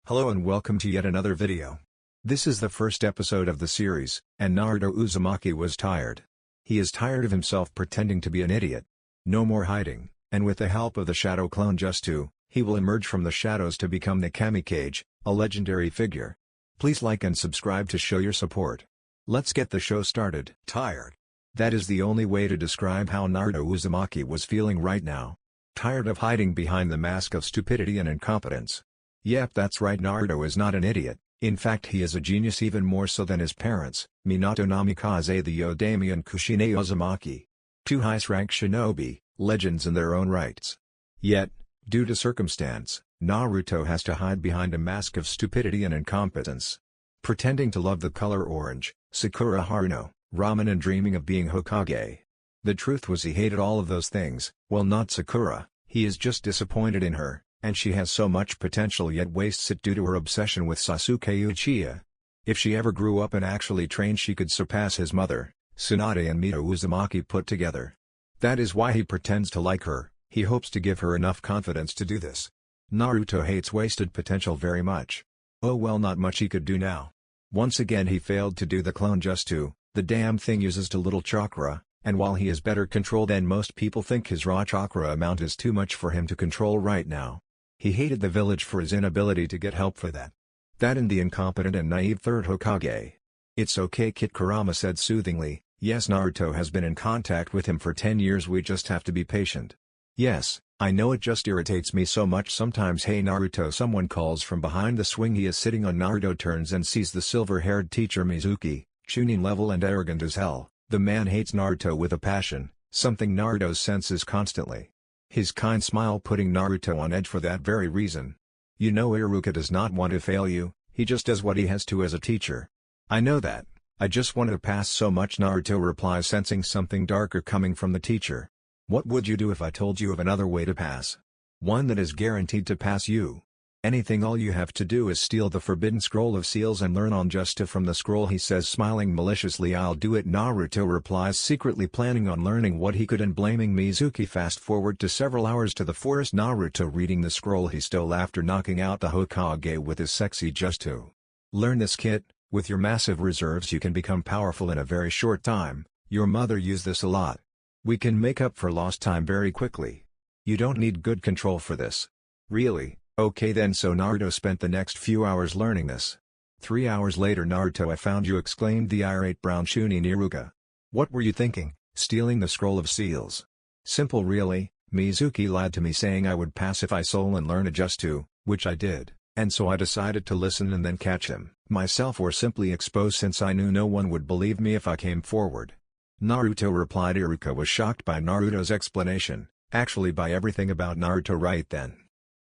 Hello and welcome to yet another video. This is the first episode of the series, and Naruto Uzumaki was tired. He is tired of himself pretending to be an idiot. No more hiding, and with the help of the shadow clone Justu, he will emerge from the shadows to become the Namikaze, a legendary figure. Please like and subscribe to show your support. Let's get the show started. Tired. That is the only way to describe how Naruto Uzumaki was feeling right now. Tired of hiding behind the mask of stupidity and incompetence. Yep, that's right, Naruto is not an idiot. In fact, he is a genius, even more so than his parents, Minato Namikaze the Yodame and Kushina Uzumaki. Two highest-ranked shinobi, legends in their own rights. Yet, due to circumstance, Naruto has to hide behind a mask of stupidity and incompetence. Pretending to love the color orange, Sakura Haruno, ramen and dreaming of being Hokage. The truth was he hated all of those things. Well, not Sakura, he is just disappointed in her. And she has so much potential yet wastes it due to her obsession with Sasuke Uchiha. If she ever grew up and actually trained, she could surpass his mother, Tsunade and Mito Uzumaki put together. That is why he pretends to like her. He hopes to give her enough confidence to do this. Naruto hates wasted potential very much. Oh well, not much he could do now. Once again he failed to do the clone Justu. The damn thing uses too little chakra, and while he has better control than most people think, his raw chakra amount is too much for him to control right now. He hated the village for his inability to get help for that. That and the incompetent and naive third Hokage. It's okay, Kit Kurama said soothingly. Yes, Naruto has been in contact with him for 10 years, we just have to be patient. Yes, I know, it just irritates me so much sometimes. Hey Naruto, someone calls from behind the swing. He is sitting on Naruto, turns and sees the silver-haired teacher Mizuki, Chunin level and arrogant as hell. The man hates Naruto with a passion, something Naruto senses constantly. His kind smile putting Naruto on edge for that very reason. You know, Iruka does not want to fail you, he just does what he has to as a teacher. I know that. I just want to pass so much, Naruto replies, sensing something darker coming from the teacher. What would you do if I told you of another way to pass? One that is guaranteed to pass you. Anything, all you have to do is steal the forbidden scroll of seals and learn on Justa from the scroll, he says, smiling maliciously. I'll do it, Naruto replies, secretly planning on learning what he could and blaming Mizuki. Fast forward to several hours to the forest. Naruto reading the scroll he stole after knocking out the Hokage with his sexy Justu. Learn this, kid. With your massive reserves you can become powerful in a very short time. Your mother used this a lot. We can make up for lost time very quickly. You don't need good control for this. Really? Okay then. So Naruto spent the next few hours learning this. 3 hours later, Naruto, I found you, exclaimed the irate brown Chunin Iruka. What were you thinking, stealing the scroll of seals? Simple really. Mizuki lied to me saying I would pass if I stole and learn a Justu, which I did, and so I decided to listen and then catch him myself, or simply expose, since I knew no one would believe me if I came forward. Naruto replied. Iruka was shocked by Naruto's explanation, actually by everything about Naruto right then.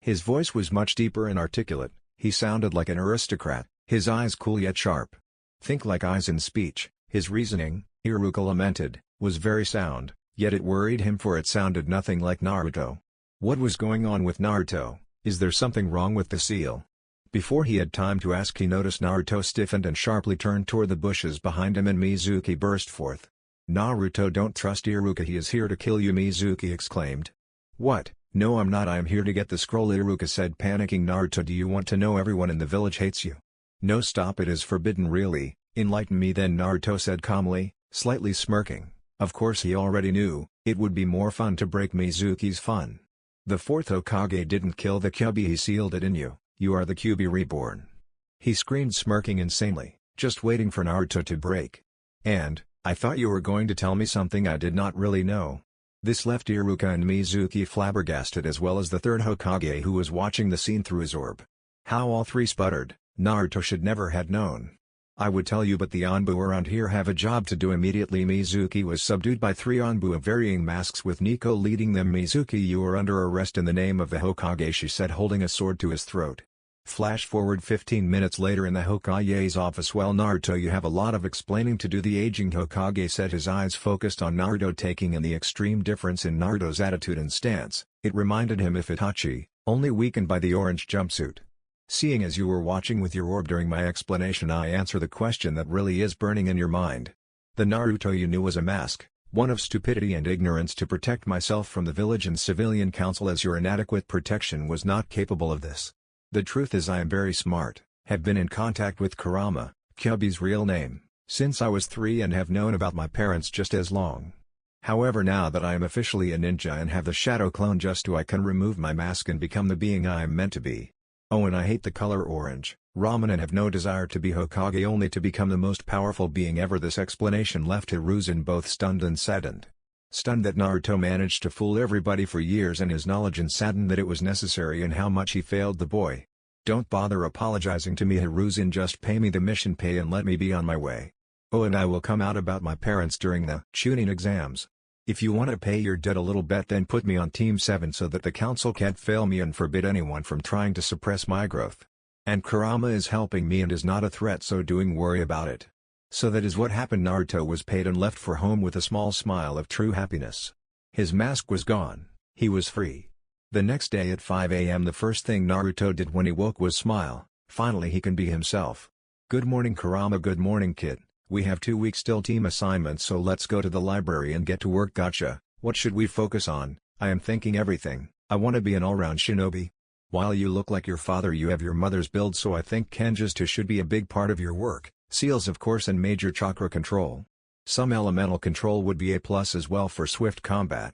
His voice was much deeper and articulate, he sounded like an aristocrat, his eyes cool yet sharp. Think like eyes in speech. His reasoning, Iruka lamented, was very sound, yet it worried him, for it sounded nothing like Naruto. What was going on with Naruto? Is there something wrong with the seal? Before he had time to ask, he noticed Naruto stiffened and sharply turned toward the bushes behind him, and Mizuki burst forth. Naruto, don't trust Iruka, he is here to kill you, Mizuki exclaimed. What? No, I'm not, I am here to get the scroll, Iruka said, panicking. Naruto, do you want to know everyone in the village hates you? No, stop, it is forbidden. Really? Enlighten me then, Naruto said calmly, slightly smirking. Of course he already knew, it would be more fun to break Mizuki's fun. The fourth Hokage didn't kill the Kyubi, he sealed it in you. You are the Kyubi reborn. He screamed, smirking insanely, just waiting for Naruto to break. And, I thought you were going to tell me something I did not really know. This left Iruka and Mizuki flabbergasted, as well as the third Hokage, who was watching the scene through his orb. How all three sputtered. Naruto should never had known. I would tell you, but the Anbu around here have a job to do immediately. Mizuki was subdued by 3 Anbu of varying masks with Nico leading them. Mizuki, you are under arrest in the name of the Hokage, she said, holding a sword to his throat. Flash forward 15 minutes later in the Hokage's office. Well, Naruto, you have a lot of explaining to do, the aging Hokage said, his eyes focused on Naruto, taking in the extreme difference in Naruto's attitude and stance. It reminded him of Itachi, only weakened by the orange jumpsuit. Seeing as you were watching with your orb during my explanation, I answer the question that really is burning in your mind. The Naruto you knew was a mask, one of stupidity and ignorance, to protect myself from the village and civilian council, as your inadequate protection was not capable of this. The truth is I am very smart, have been in contact with Kurama, Kyubi's real name, since I was 3 and have known about my parents just as long. However, now that I am officially a ninja and have the shadow clone Justo, I can remove my mask and become the being I am meant to be. Oh, and I hate the color orange, ramen, and have no desire to be Hokage, only to become the most powerful being ever. This explanation left Hiruzen both stunned and saddened. Stunned that Naruto managed to fool everybody for years and his knowledge, and saddened that it was necessary and how much he failed the boy. Don't bother apologizing to me, Hiruzen, just pay me the mission pay and let me be on my way. Oh, and I will come out about my parents during the Chunin exams. If you want to pay your debt a little bit, then put me on Team 7 so that the council can't fail me and forbid anyone from trying to suppress my growth. And Kurama is helping me and is not a threat, so don't worry about it. So that is what happened. Naruto was paid and left for home with a small smile of true happiness. His mask was gone, he was free. The next day at 5 a.m. the first thing Naruto did when he woke was smile. Finally he can be himself. Good morning Kurama. Good morning kid. We have 2 weeks till team assignments, so let's go to the library and get to work. Gotcha. What should we focus on? I am thinking everything. I want to be an all-round shinobi. While you look like your father, you have your mother's build, so I think Kenjutsu should be a big part of your work. Seals of course, and major chakra control. Some elemental control would be a plus as well for swift combat.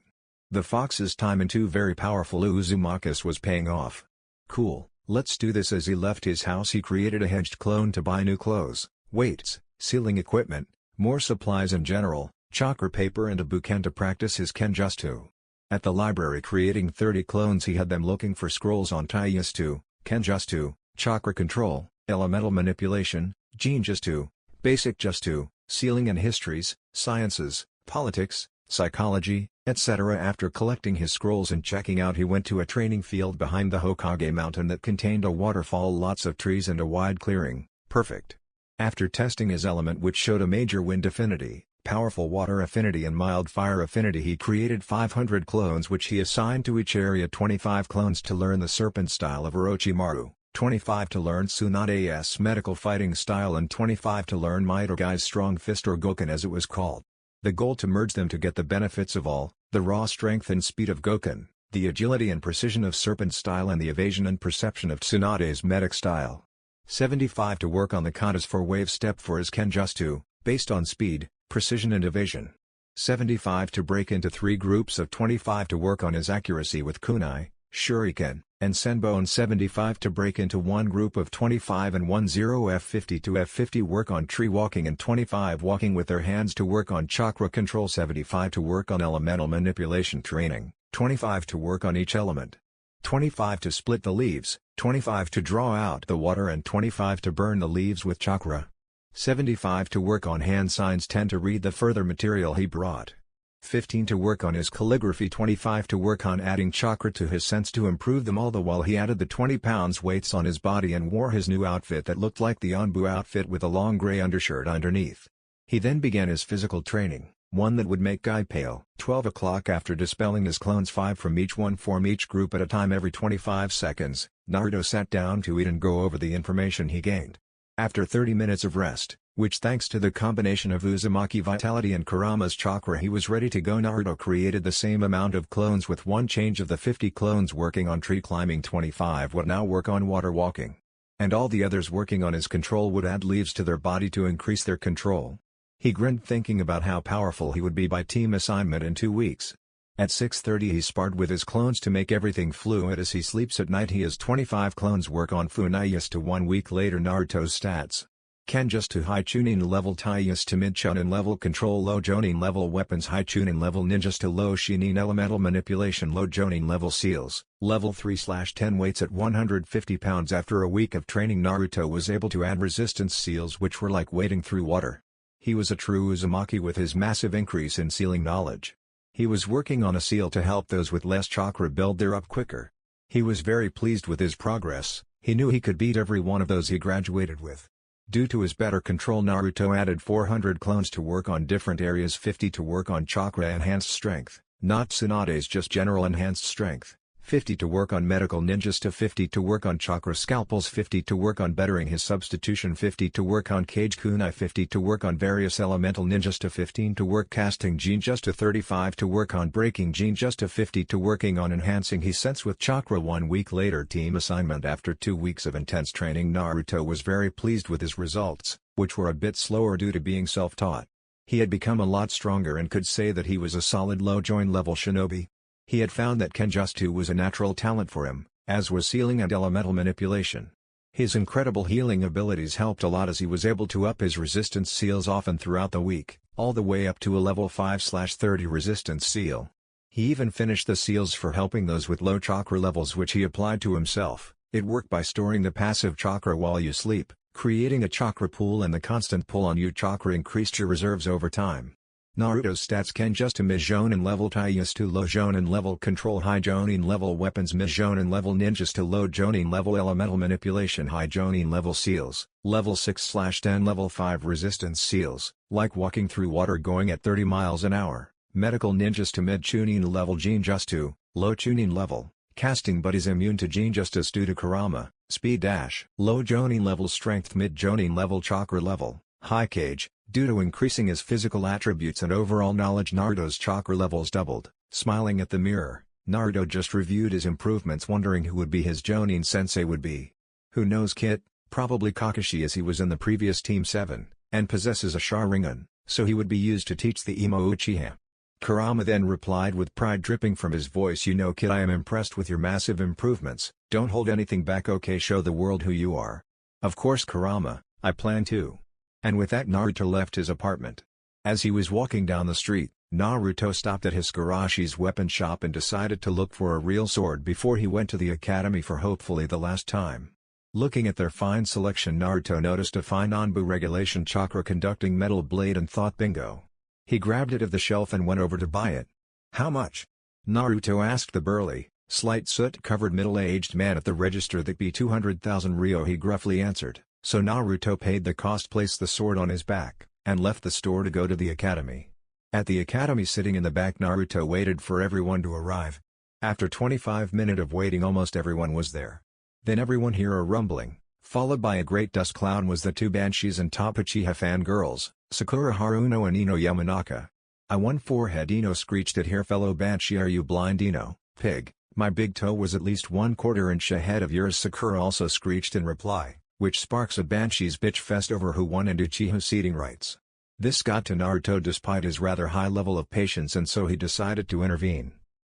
The fox's time and 2 very powerful Uzumakis was paying off. Cool, let's do this. As he left his house he created a hedged clone to buy new clothes, weights, sealing equipment, more supplies in general, chakra paper and a bouquet to practice his Kenjutsu. At the library creating 30 clones, he had them looking for scrolls on Taijutsu, Kenjutsu, chakra control, elemental manipulation, Genjutsu, basic Jutsu, sealing and histories, sciences, politics, psychology, etc. After collecting his scrolls and checking out, he went to a training field behind the Hokage mountain that contained a waterfall, lots of trees and a wide clearing. Perfect. After testing his element, which showed a major wind affinity, powerful water affinity and mild fire affinity, he created 500 clones which he assigned to each area. 25 clones to learn the serpent style of Orochimaru, 25 to learn Tsunade's medical fighting style, and 25 to learn Mitaga's strong fist, or Goken as it was called. The goal to merge them to get the benefits of all, the raw strength and speed of Goken, the agility and precision of serpent style, and the evasion and perception of Tsunade's medic style. 75 to work on the katas for wave step for his Kenjutsu, based on speed, precision and evasion. 75 to break into 3 groups of 25 to work on his accuracy with kunai, shuriken, and senbo, and 75 to break into 1 group of 25 and 10 F50 to F50 work on tree walking, and 25 walking with their hands to work on chakra control. 75 to work on elemental manipulation training, 25 to work on each element. 25 to split the leaves, 25 to draw out the water, and 25 to burn the leaves with chakra. 75 to work on hand signs, 10 to read the further material he brought. 15 to work on his calligraphy, 25 to work on adding chakra to his sense to improve them. All the while he added the 20 pounds weights on his body and wore his new outfit that looked like the Anbu outfit with a long gray undershirt underneath. He then began his physical training, one that would make Guy pale. 12 o'clock, after dispelling his clones 5 from each, 1 form each group at a time every 25 seconds, Naruto sat down to eat and go over the information he gained. After 30 minutes of rest, which thanks to the combination of Uzumaki vitality and Kurama's chakra he was ready to go. Naruto created the same amount of clones with one change of the 50 clones working on tree climbing. 25 would now work on water walking. And all the others working on his control would add leaves to their body to increase their control. He grinned thinking about how powerful he would be by team assignment in 2 weeks. At 6:30 he sparred with his clones to make everything fluid. As he sleeps at night he has 25 clones work on Funai-Yusta. 1 week later Naruto's stats. Kenjutsu high tuning level, Taijutsu mid Chunin level, control low Joning level, weapons high tuning level, ninjutsu low Shinin, elemental manipulation low Joning level, seals level 3/10, weights at 150 pounds. After a week of training Naruto was able to add resistance seals which were like wading through water. He was a true Uzumaki with his massive increase in sealing knowledge. He was working on a seal to help those with less chakra build their up quicker. He was very pleased with his progress. He knew he could beat every one of those he graduated with. Due to his better control, Naruto added 400 clones to work on different areas, 50 to work on chakra enhanced strength, not Tsunade's just general enhanced strength, 50 to work on medical ninjas to 50 to work on chakra scalpels 50 to work on bettering his substitution 50 to work on cage kunai 50 to work on various elemental ninjas to 15 to work casting genjus to 35 to work on breaking genjus to 50 to working on enhancing his sense with chakra 1 week later team assignment after 2 weeks of intense training Naruto was very pleased with his results, which were a bit slower due to being self-taught. He had become a lot stronger and could say that he was a solid low join level shinobi. He had found that Kenjutsu was a natural talent for him, as was sealing and elemental manipulation. His incredible healing abilities helped a lot as he was able to up his resistance seals often throughout the week, all the way up to a level 5/30 resistance seal. He even finished the seals for helping those with low chakra levels which he applied to himself. It worked by storing the passive chakra while you sleep, creating a chakra pool, and the constant pull on you chakra increased your reserves over time. Naruto's stats: Kenjutsu mid Jonin level, Taijutsu low Jonin level, control high Jonin level, weapons mid Jonin level, ninjas to low Jonin level, elemental manipulation high Jonin level, seals level 6/10 level 5 resistance seals, like walking through water going at 30 miles an hour, medical ninjas to mid Chunin level, Genjutsu low Chunin level, casting but is immune to Genjutsu due to Kurama, speed dash low Jonin level, strength mid Jonin level, chakra level high cage. Due to increasing his physical attributes and overall knowledge, Naruto's chakra levels doubled. Smiling at the mirror, Naruto just reviewed his improvements, wondering who would be his Jonin sensei would be. Who knows, Kit? Probably Kakashi, as he was in the previous Team 7, and possesses a Sharingan, so he would be used to teach the Emo Uchiha. Kurama then replied with pride dripping from his voice, "You know, Kid, I am impressed with your massive improvements. Don't hold anything back, okay? Show the world who you are." "Of course, Kurama, I plan to." And with that, Naruto left his apartment. As he was walking down the street, Naruto stopped at Hisarashi's weapon shop and decided to look for a real sword before he went to the academy for hopefully the last time. Looking at their fine selection, Naruto noticed a fine Anbu regulation chakra conducting metal blade and thought, bingo. He grabbed it off the shelf and went over to buy it. "How much?" Naruto asked the burly, slight soot-covered middle-aged man at the register. "That be 200,000 ryo," he gruffly answered. So Naruto paid the cost, placed the sword on his back, and left the store to go to the academy. At the academy, sitting in the back, Naruto waited for everyone to arrive. After 25 minutes of waiting, almost everyone was there. Then everyone heard a rumbling, followed by a great dust cloud. Was the two banshees and top Uchiha fangirls, Sakura Haruno and Ino Yamanaka. "I won forehead," Ino screeched at her fellow banshee. "Are you blind, Ino, pig? My big toe was at least 1/4 inch ahead of yours," Sakura also screeched in reply, which sparks a banshee's bitch fest over who won and Uchiha seating rights. This got to Naruto despite his rather high level of patience, and so he decided to intervene.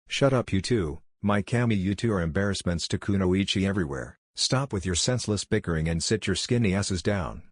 "Shut up, you two, my kami, you two are embarrassments to Kunoichi everywhere. Stop with your senseless bickering and sit your skinny asses down.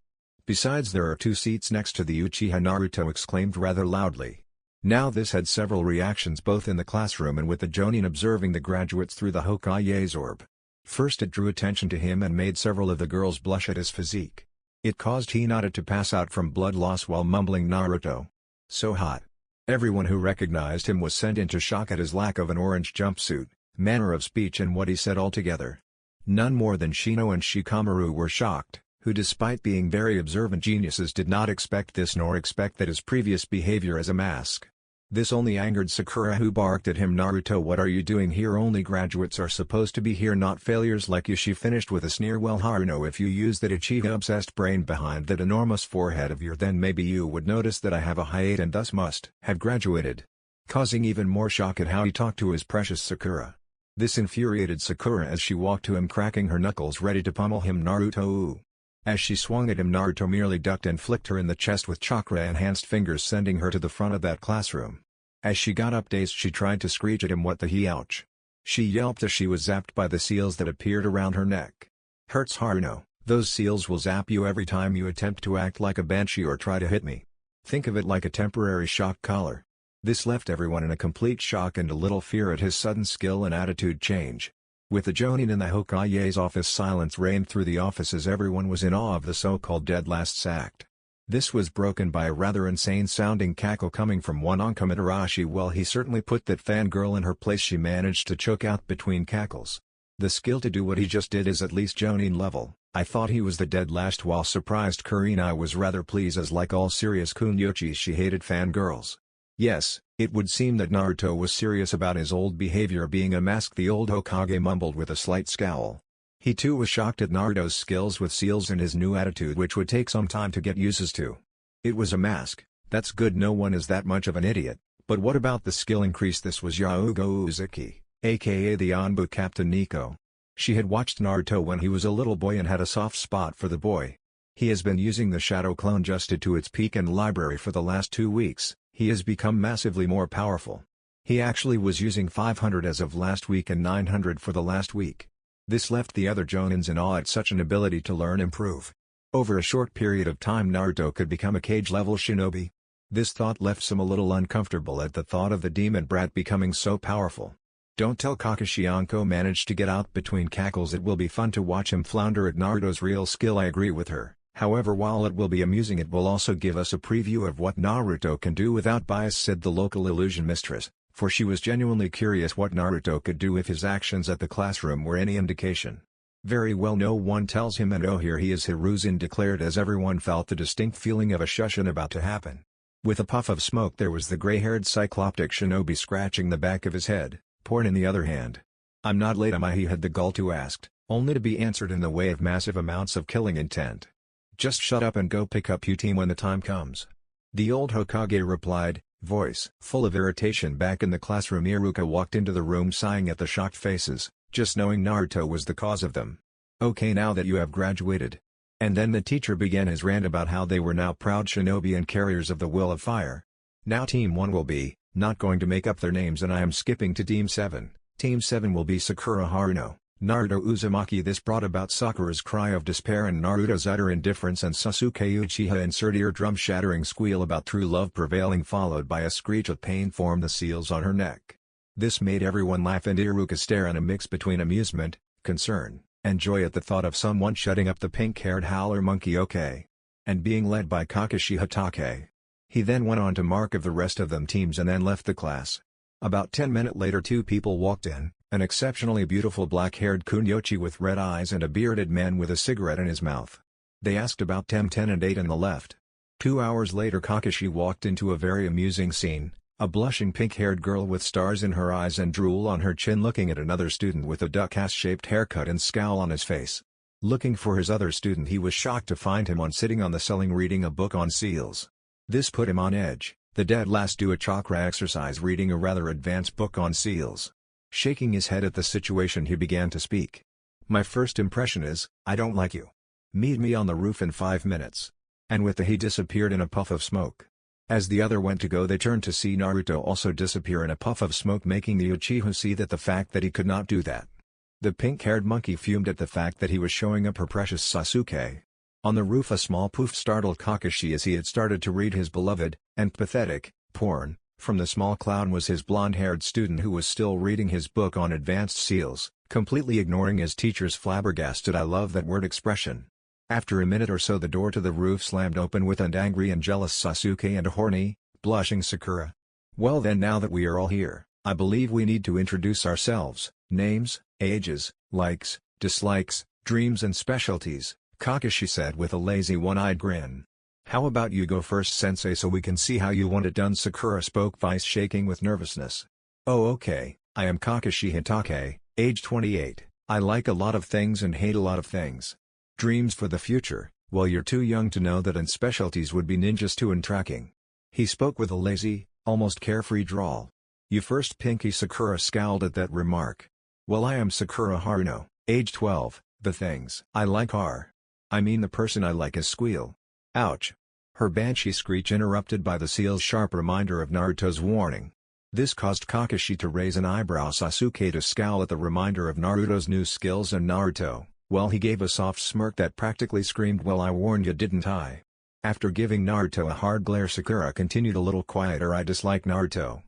Besides, there are 2 seats next to the Uchiha," Naruto exclaimed rather loudly. Now this had several reactions both in the classroom and with the Jonin observing the graduates through the Hokage's orb. First, it drew attention to him and made several of the girls blush at his physique. It caused Hinata to pass out from blood loss while mumbling, "Naruto. So hot." Everyone who recognized him was sent into shock at his lack of an orange jumpsuit, manner of speech, and what he said altogether. None more than Shino and Shikamaru were shocked, who despite being very observant geniuses did not expect this nor expect that his previous behavior as a mask. This only angered Sakura, who barked at him, "Naruto, what are you doing here? Only graduates are supposed to be here, not failures like you." She finished with a sneer, "Well, Haruno, if you use that Uchiha-obsessed brain behind that enormous forehead of yours, then maybe you would notice that I have a height and thus must have graduated." Causing even more shock at how he talked to his precious Sakura. This infuriated Sakura as she walked to him, cracking her knuckles ready to pummel him. "Naruto, ooh." As she swung at him, Naruto merely ducked and flicked her in the chest with chakra-enhanced fingers, sending her to the front of that classroom. As she got up dazed, she tried to screech at him, "What the he, ouch." She yelped as she was zapped by the seals that appeared around her neck. "Hurts, Haruno. Those seals will zap you every time you attempt to act like a banshee or try to hit me. Think of it like a temporary shock collar." This left everyone in a complete shock and a little fear at his sudden skill and attitude change. With the Jonin in the Hokage's office, silence reigned through the office as everyone was in awe of the so-called dead last act. This was broken by a rather insane-sounding cackle coming from one oncoming Arashi. Well, he certainly put that fangirl in her place. She managed to choke out between cackles. The skill to do what he just did is at least Jonin level. I thought he was the dead last. While surprised, Kurenai was rather pleased, as like all serious kunoichis she hated fangirls. Yes, it would seem that Naruto was serious about his old behavior being a mask. The old Hokage mumbled with a slight scowl. He too was shocked at Naruto's skills with seals and his new attitude, which would take some time to get used to. It was a mask, that's good, no one is that much of an idiot, but what about the skill increase? This was Yaugo Uzumaki, aka the Anbu Captain Nico. She had watched Naruto when he was a little boy and had a soft spot for the boy. He has been using the shadow clone just to its peak in library for the last 2 weeks. He has become massively more powerful. He actually was using 500 as of last week and 900 for the last week. This left the other Jonins in awe at such an ability to learn and improve. Over a short period of time Naruto could become a cage-level shinobi. This thought left some a little uncomfortable at the thought of the demon brat becoming so powerful. Don't tell Kakashi. Anko managed to get out between cackles. It will be fun to watch him flounder at Naruto's real skill. I agree with her. However, while it will be amusing, it will also give us a preview of what Naruto can do without bias, said the local illusion mistress, for she was genuinely curious what Naruto could do if his actions at the classroom were any indication. Very well, no one tells him, and oh, here he is, Hiruzen declared as everyone felt the distinct feeling of a shushin about to happen. With a puff of smoke there was the gray-haired cycloptic shinobi scratching the back of his head, porn in the other hand. I'm not late, am I? He had the gall to ask, only to be answered in the way of massive amounts of killing intent. Just shut up and go pick up your team when the time comes. The old Hokage replied, voice full of irritation. Back in the classroom, Iruka walked into the room sighing at the shocked faces, just knowing Naruto was the cause of them. Okay, now that you have graduated. And then the teacher began his rant about how they were now proud shinobi and carriers of the will of fire. Now Team 1 will be, not going to make up their names, and I am skipping to Team 7. Team 7 will be Sakura Haruno, Naruto Uzumaki. This brought about Sakura's cry of despair and Naruto's utter indifference, and Sasuke Uchiha insert eardrum-shattering squeal about true love prevailing, followed by a screech of pain formed the seals on her neck. This made everyone laugh and Iruka stare in a mix between amusement, concern, and joy at the thought of someone shutting up the pink-haired howler monkey. Okay. And being led by Kakashi Hatake. He then went on to mark of the rest of them teams and then left the class. About 10 minutes later 2 people walked in, an exceptionally beautiful black-haired kunyochi with red eyes and a bearded man with a cigarette in his mouth. They asked about Tem 10 and 8 and the left. 2 hours later Kakashi walked into a very amusing scene, a blushing pink-haired girl with stars in her eyes and drool on her chin looking at another student with a duck-ass-shaped haircut and scowl on his face. Looking for his other student, he was shocked to find him sitting on the ceiling reading a book on seals. This put him on edge. The dead last do a chakra exercise reading a rather advanced book on seals. Shaking his head at the situation, he began to speak. My first impression is, I don't like you. Meet me on the roof in 5 minutes. And with that he disappeared in a puff of smoke. As the other went to go, they turned to see Naruto also disappear in a puff of smoke, making the Uchiha see that the fact that he could not do that. The pink-haired monkey fumed at the fact that he was showing up her precious Sasuke. On the roof a small poof startled Kakashi as he had started to read his beloved, and pathetic, porn. From the small clown was his blonde-haired student who was still reading his book on advanced seals, completely ignoring his teacher's flabbergasted "I love that word" expression. After a minute or so the door to the roof slammed open with an angry and jealous Sasuke and a horny, blushing Sakura. Well then, now that we are all here, I believe we need to introduce ourselves, names, ages, likes, dislikes, dreams and specialties, Kakashi said with a lazy one-eyed grin. How about you go first, sensei, so we can see how you want it done, Sakura spoke, voice shaking with nervousness. Oh okay, I am Kakashi Hatake, age 28, I like a lot of things and hate a lot of things. Dreams for the future, well you're too young to know that, and specialties would be ninjas too and tracking. He spoke with a lazy, almost carefree drawl. You first, Pinky. Sakura scowled at that remark. Well, I am Sakura Haruno, age 12, the things I like are. I mean the person I like is squeal. Ouch. Her banshee screech interrupted by the seal's sharp reminder of Naruto's warning. This caused Kakashi to raise an eyebrow, Sasuke to scowl at the reminder of Naruto's new skills, and Naruto, well, he gave a soft smirk that practically screamed, well, I warned you, didn't I? After giving Naruto a hard glare, Sakura continued a little quieter. I dislike Naruto,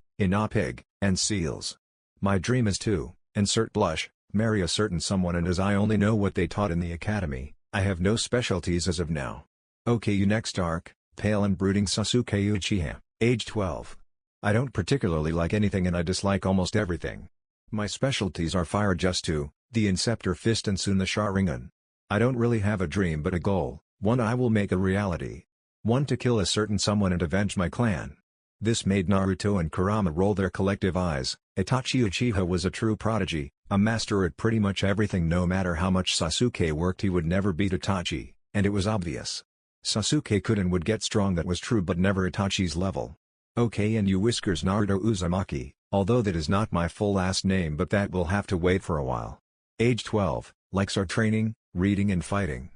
pig, and seals. My dream is to, insert blush, marry a certain someone, and as I only know what they taught in the academy, I have no specialties as of now. Okay, you next, dark, pale and brooding Sasuke Uchiha, age 12. I don't particularly like anything and I dislike almost everything. My specialties are fire, just two, the Inceptor Fist and soon the Sharingan. I don't really have a dream but a goal, one I will make a reality. One to kill a certain someone and avenge my clan. This made Naruto and Kurama roll their collective eyes. Itachi Uchiha was a true prodigy, a master at pretty much everything. No matter how much Sasuke worked, he would never beat Itachi, and it was obvious. Sasuke could and would get strong, that was true, but never Itachi's level. Okay, and you whiskers Naruto Uzumaki, although that is not my full last name, but that will have to wait for a while. Age 12, likes are training, reading and fighting.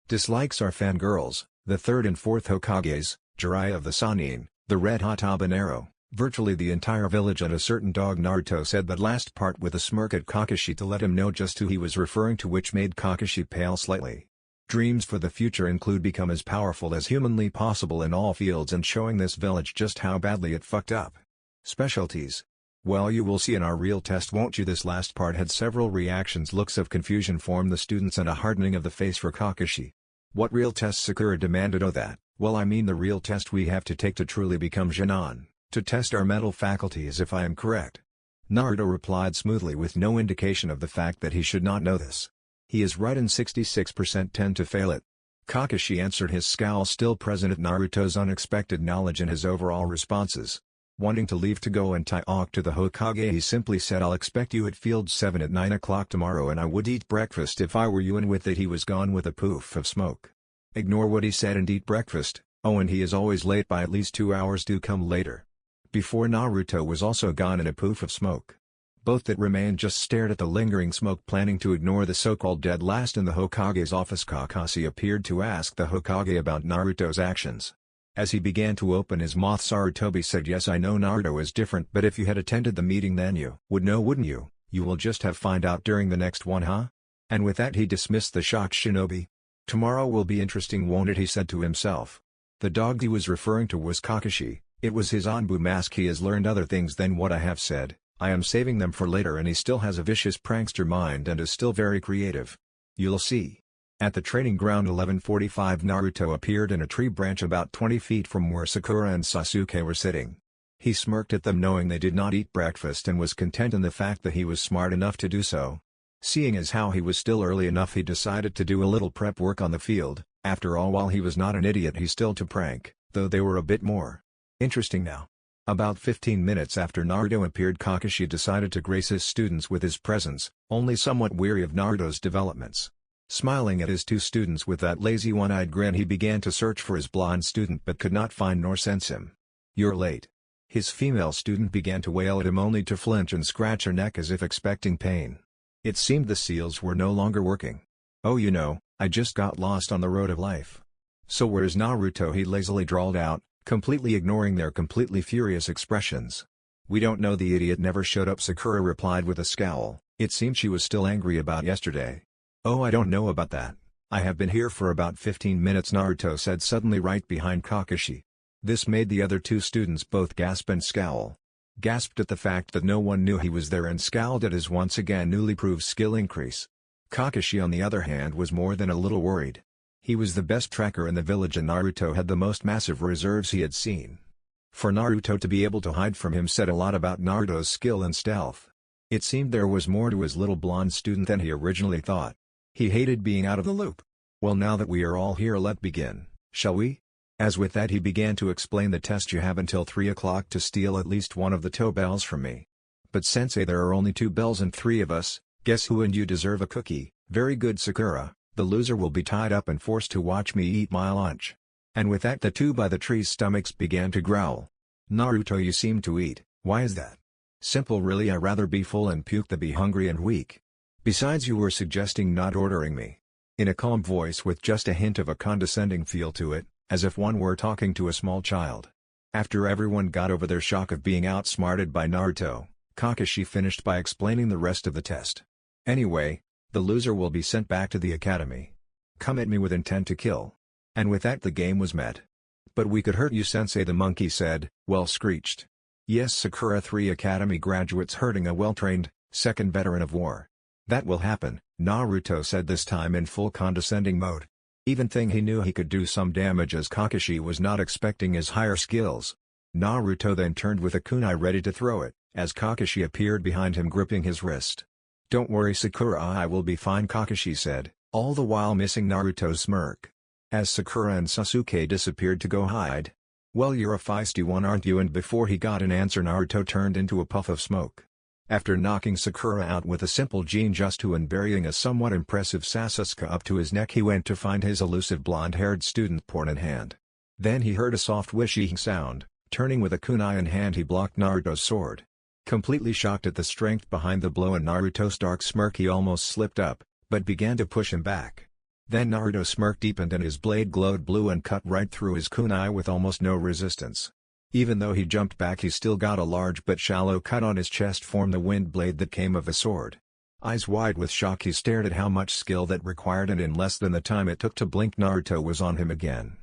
Dislikes are fangirls, the third and fourth Hokages, Jiraiya of the Sannin, the red hot habanero, virtually the entire village and a certain dog. Naruto said that last part with a smirk at Kakashi to let him know just who he was referring to, which made Kakashi pale slightly. Dreams for the future include become as powerful as humanly possible in all fields and showing this village just how badly it fucked up. Specialties. Well, you will see in our real test, won't you? This last part had several reactions. Looks of confusion formed the students and a hardening of the face for Kakashi. What real test? Sakura demanded. Oh, that. Well, I mean the real test we have to take to truly become Jonin, to test our mental faculties, if I am correct. Naruto replied smoothly with no indication of the fact that he should not know this. He is right, and 66% tend to fail it. Kakashi answered, his scowl still present at Naruto's unexpected knowledge and his overall responses. Wanting to leave to go and talk to the Hokage, he simply said, I'll expect you at Field 7 at 9 o'clock tomorrow, and I would eat breakfast if I were you. And with it he was gone with a poof of smoke. Ignore what he said and eat breakfast. Oh, and he is always late by at least 2 hours. Do come later. Before Naruto was also gone in a poof of smoke. Both that remained just stared at the lingering smoke, planning to ignore the so-called dead last in the Hokage's office. Kakashi appeared to ask the Hokage about Naruto's actions. As he began to open his mouth, Sarutobi said, yes, I know Naruto is different, but if you had attended the meeting then you would know, wouldn't you? You will just have find out during the next one, huh? And with that he dismissed the shocked Shinobi. Tomorrow will be interesting, won't it? He said to himself. The dog he was referring to was Kakashi. It was his Anbu mask. He has learned other things than what I have said. I am saving them for later, and he still has a vicious prankster mind and is still very creative. You'll see. At the training ground 11:45, Naruto appeared in a tree branch about 20 feet from where Sakura and Sasuke were sitting. He smirked at them, knowing they did not eat breakfast, and was content in the fact that he was smart enough to do so. Seeing as how he was still early enough, he decided to do a little prep work on the field. After all, while he was not an idiot, he still to prank, though they were a bit more interesting now. About 15 minutes after Naruto appeared, Kakashi decided to grace his students with his presence, only somewhat weary of Naruto's developments. Smiling at his two students with that lazy one-eyed grin, he began to search for his blonde student but could not find nor sense him. You're late. His female student began to wail at him, only to flinch and scratch her neck as if expecting pain. It seemed the seals were no longer working. Oh, you know, I just got lost on the road of life. So where's Naruto? He lazily drawled out, completely ignoring their completely furious expressions. We don't know, the idiot never showed up, Sakura replied with a scowl. It seemed she was still angry about yesterday. Oh, I don't know about that. I have been here for about 15 minutes, Naruto said suddenly right behind Kakashi. This made the other two students both gasp and scowl. Gasped at the fact that no one knew he was there, and scowled at his once again newly proved skill increase. Kakashi, on the other hand, was more than a little worried. He was the best tracker in the village, and Naruto had the most massive reserves he had seen. For Naruto to be able to hide from him said a lot about Naruto's skill and stealth. It seemed there was more to his little blonde student than he originally thought. He hated being out of the loop. Well, now that we are all here, let's begin, shall we? As with that he began to explain the test. You have until 3 o'clock to steal at least one of the toe bells from me. But sensei, there are only 2 bells and 3 of us, guess who? And you deserve a cookie. Very good, Sakura. The loser will be tied up and forced to watch me eat my lunch. And with that the two by the tree's stomachs began to growl. Naruto, you seem to eat. Why is that? Simple, really. I rather be full and puke than be hungry and weak. Besides, you were suggesting not ordering me. In a calm voice with just a hint of a condescending feel to it, as if one were talking to a small child. After everyone got over their shock of being outsmarted by Naruto, Kakashi finished by explaining the rest of the test. Anyway, the loser will be sent back to the academy. Come at me with intent to kill. And with that the game was met. But we could hurt you, sensei, the monkey said, well screeched. Yes, Sakura, 3 academy graduates hurting a well-trained, second veteran of war. That will happen, Naruto said, this time in full condescending mode. Even thing he knew he could do some damage, as Kakashi was not expecting his higher skills. Naruto then turned with a kunai ready to throw it, as Kakashi appeared behind him gripping his wrist. Don't worry, Sakura, I will be fine, Kakashi said, all the while missing Naruto's smirk. As Sakura and Sasuke disappeared to go hide. "Well, you're a feisty one, aren't you?" And before he got an answer, Naruto turned into a puff of smoke. After knocking Sakura out with a simple Genjutsu and burying a somewhat impressive Sasuke up to his neck, he went to find his elusive blonde-haired student porn in hand. Then he heard a soft whooshing sound. Turning with a kunai in hand, he blocked Naruto's sword. Completely shocked at the strength behind the blow and Naruto's dark smirk, he almost slipped up, but began to push him back. Then Naruto's smirk deepened and his blade glowed blue and cut right through his kunai with almost no resistance. Even though he jumped back, he still got a large but shallow cut on his chest from the wind blade that came of a sword. Eyes wide with shock, he stared at how much skill that required, and in less than the time it took to blink, Naruto was on him again.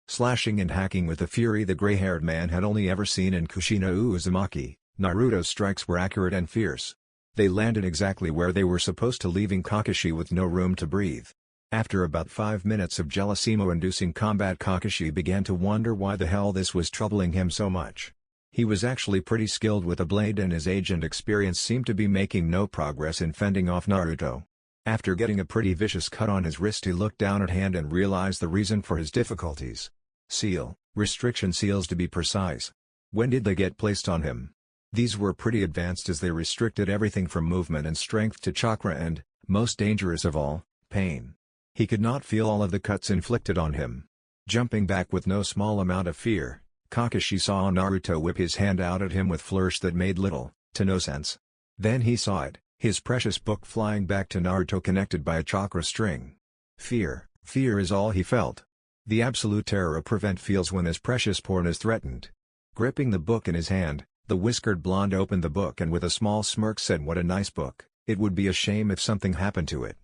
Slashing and hacking with a fury the gray-haired man had only ever seen in Kushina Uzumaki, Naruto's strikes were accurate and fierce. They landed exactly where they were supposed to, leaving Kakashi with no room to breathe. After about 5 minutes of jealous emo-inducing combat, Kakashi began to wonder why the hell this was troubling him so much. He was actually pretty skilled with a blade, and his age and experience seemed to be making no progress in fending off Naruto. After getting a pretty vicious cut on his wrist, he looked down at hand and realized the reason for his difficulties. Seal, restriction seals to be precise. When did they get placed on him? These were pretty advanced, as they restricted everything from movement and strength to chakra and, most dangerous of all, pain. He could not feel all of the cuts inflicted on him. Jumping back with no small amount of fear, Kakashi saw Naruto whip his hand out at him with flourish that made little to no sense. Then he saw it, his precious book flying back to Naruto connected by a chakra string. Fear is all he felt. The absolute terror a prevent feels when his precious porn is threatened. Gripping the book in his hand, the whiskered blonde opened the book and with a small smirk said, "What a nice book, it would be a shame if something happened to it."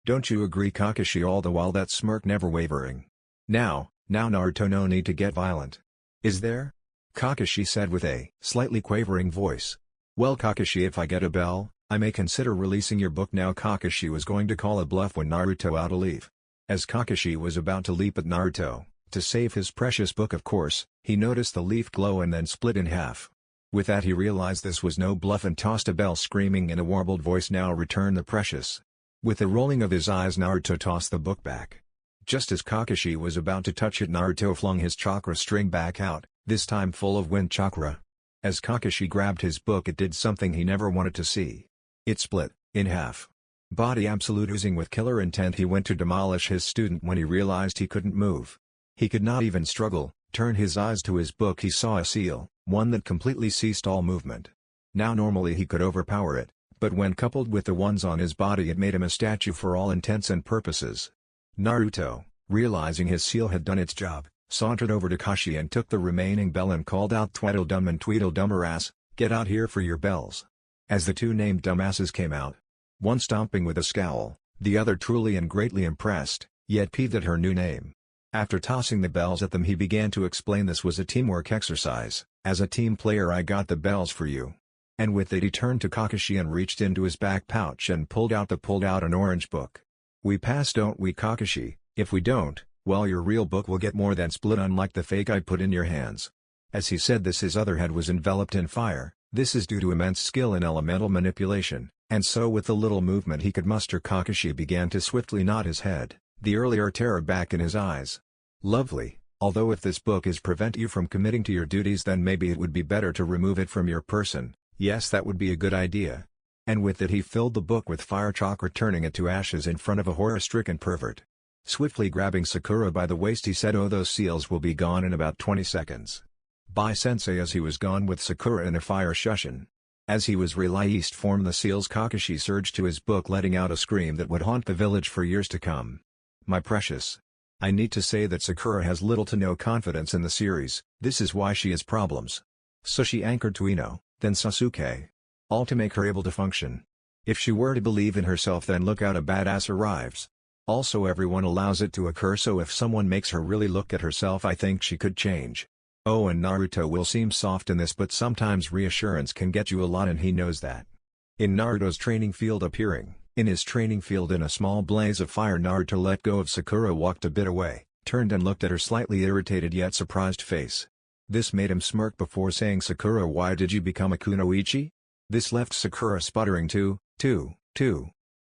"Don't you agree, Kakashi?" All the while that smirk never wavering. Now Naruto, no need to get violent." "Is there?" Kakashi said with a slightly quavering voice. "Well, Kakashi, if I get a bell, I may consider releasing your book now." Kakashi was going to call a bluff when Naruto out a leaf. As Kakashi was about to leap at Naruto, to save his precious book of course, he noticed the leaf glow and then split in half. With that he realized this was no bluff and tossed a bell, screaming in a warbled voice, "Now return the precious." With a rolling of his eyes, Naruto tossed the book back. Just as Kakashi was about to touch it, Naruto flung his chakra string back out, this time full of wind chakra. As Kakashi grabbed his book, it did something he never wanted to see. It split in half. Body absolute oozing with killer intent, he went to demolish his student when he realized he couldn't move. He could not even struggle. Turn his eyes to his book, he saw a seal, one that completely ceased all movement. Now normally he could overpower it, but when coupled with the ones on his body, it made him a statue for all intents and purposes. Naruto, realizing his seal had done its job, sauntered over to Kashi and took the remaining bell and called out, "Tweedledum and Tweedledumerass, get out here for your bells." As the two named dumbasses came out, one stomping with a scowl, the other truly and greatly impressed, yet peeved at her new name. After tossing the bells at them, he began to explain this was a teamwork exercise. "As a team player, I got the bells for you." And with it he turned to Kakashi and reached into his back pouch and pulled out an orange book. "We pass, don't we, Kakashi? If we don't, well, your real book will get more than split, unlike the fake I put in your hands." As he said this, his other head was enveloped in fire. This is due to immense skill in elemental manipulation, and so with the little movement he could muster, Kakashi began to swiftly nod his head, the earlier terror back in his eyes. "Lovely, although if this book is prevent you from committing to your duties, then maybe it would be better to remove it from your person. Yes, that would be a good idea." And with it he filled the book with fire chakra, turning it to ashes in front of a horror-stricken pervert. Swiftly grabbing Sakura by the waist, he said, "Oh, those seals will be gone in about 20 seconds. Bye, sensei." As he was gone with Sakura in a fire shushin. As he was released from the seals, Kakashi surged to his book, letting out a scream that would haunt the village for years to come. "My precious. I need to say that Sakura has little to no confidence in the series. This is why she has problems. So she anchored to Ino, then Sasuke. All to make her able to function. If she were to believe in herself, then look out, a badass arrives. Also everyone allows it to occur, so if someone makes her really look at herself, I think she could change. Oh, and Naruto will seem soft in this, but sometimes reassurance can get you a lot, and he knows that." In Naruto's training field, appearing in his training field in a small blaze of fire, Naruto let go of Sakura, walked a bit away, turned and looked at her slightly irritated yet surprised face. This made him smirk before saying, "Sakura, why did you become a kunoichi?" This left Sakura sputtering too.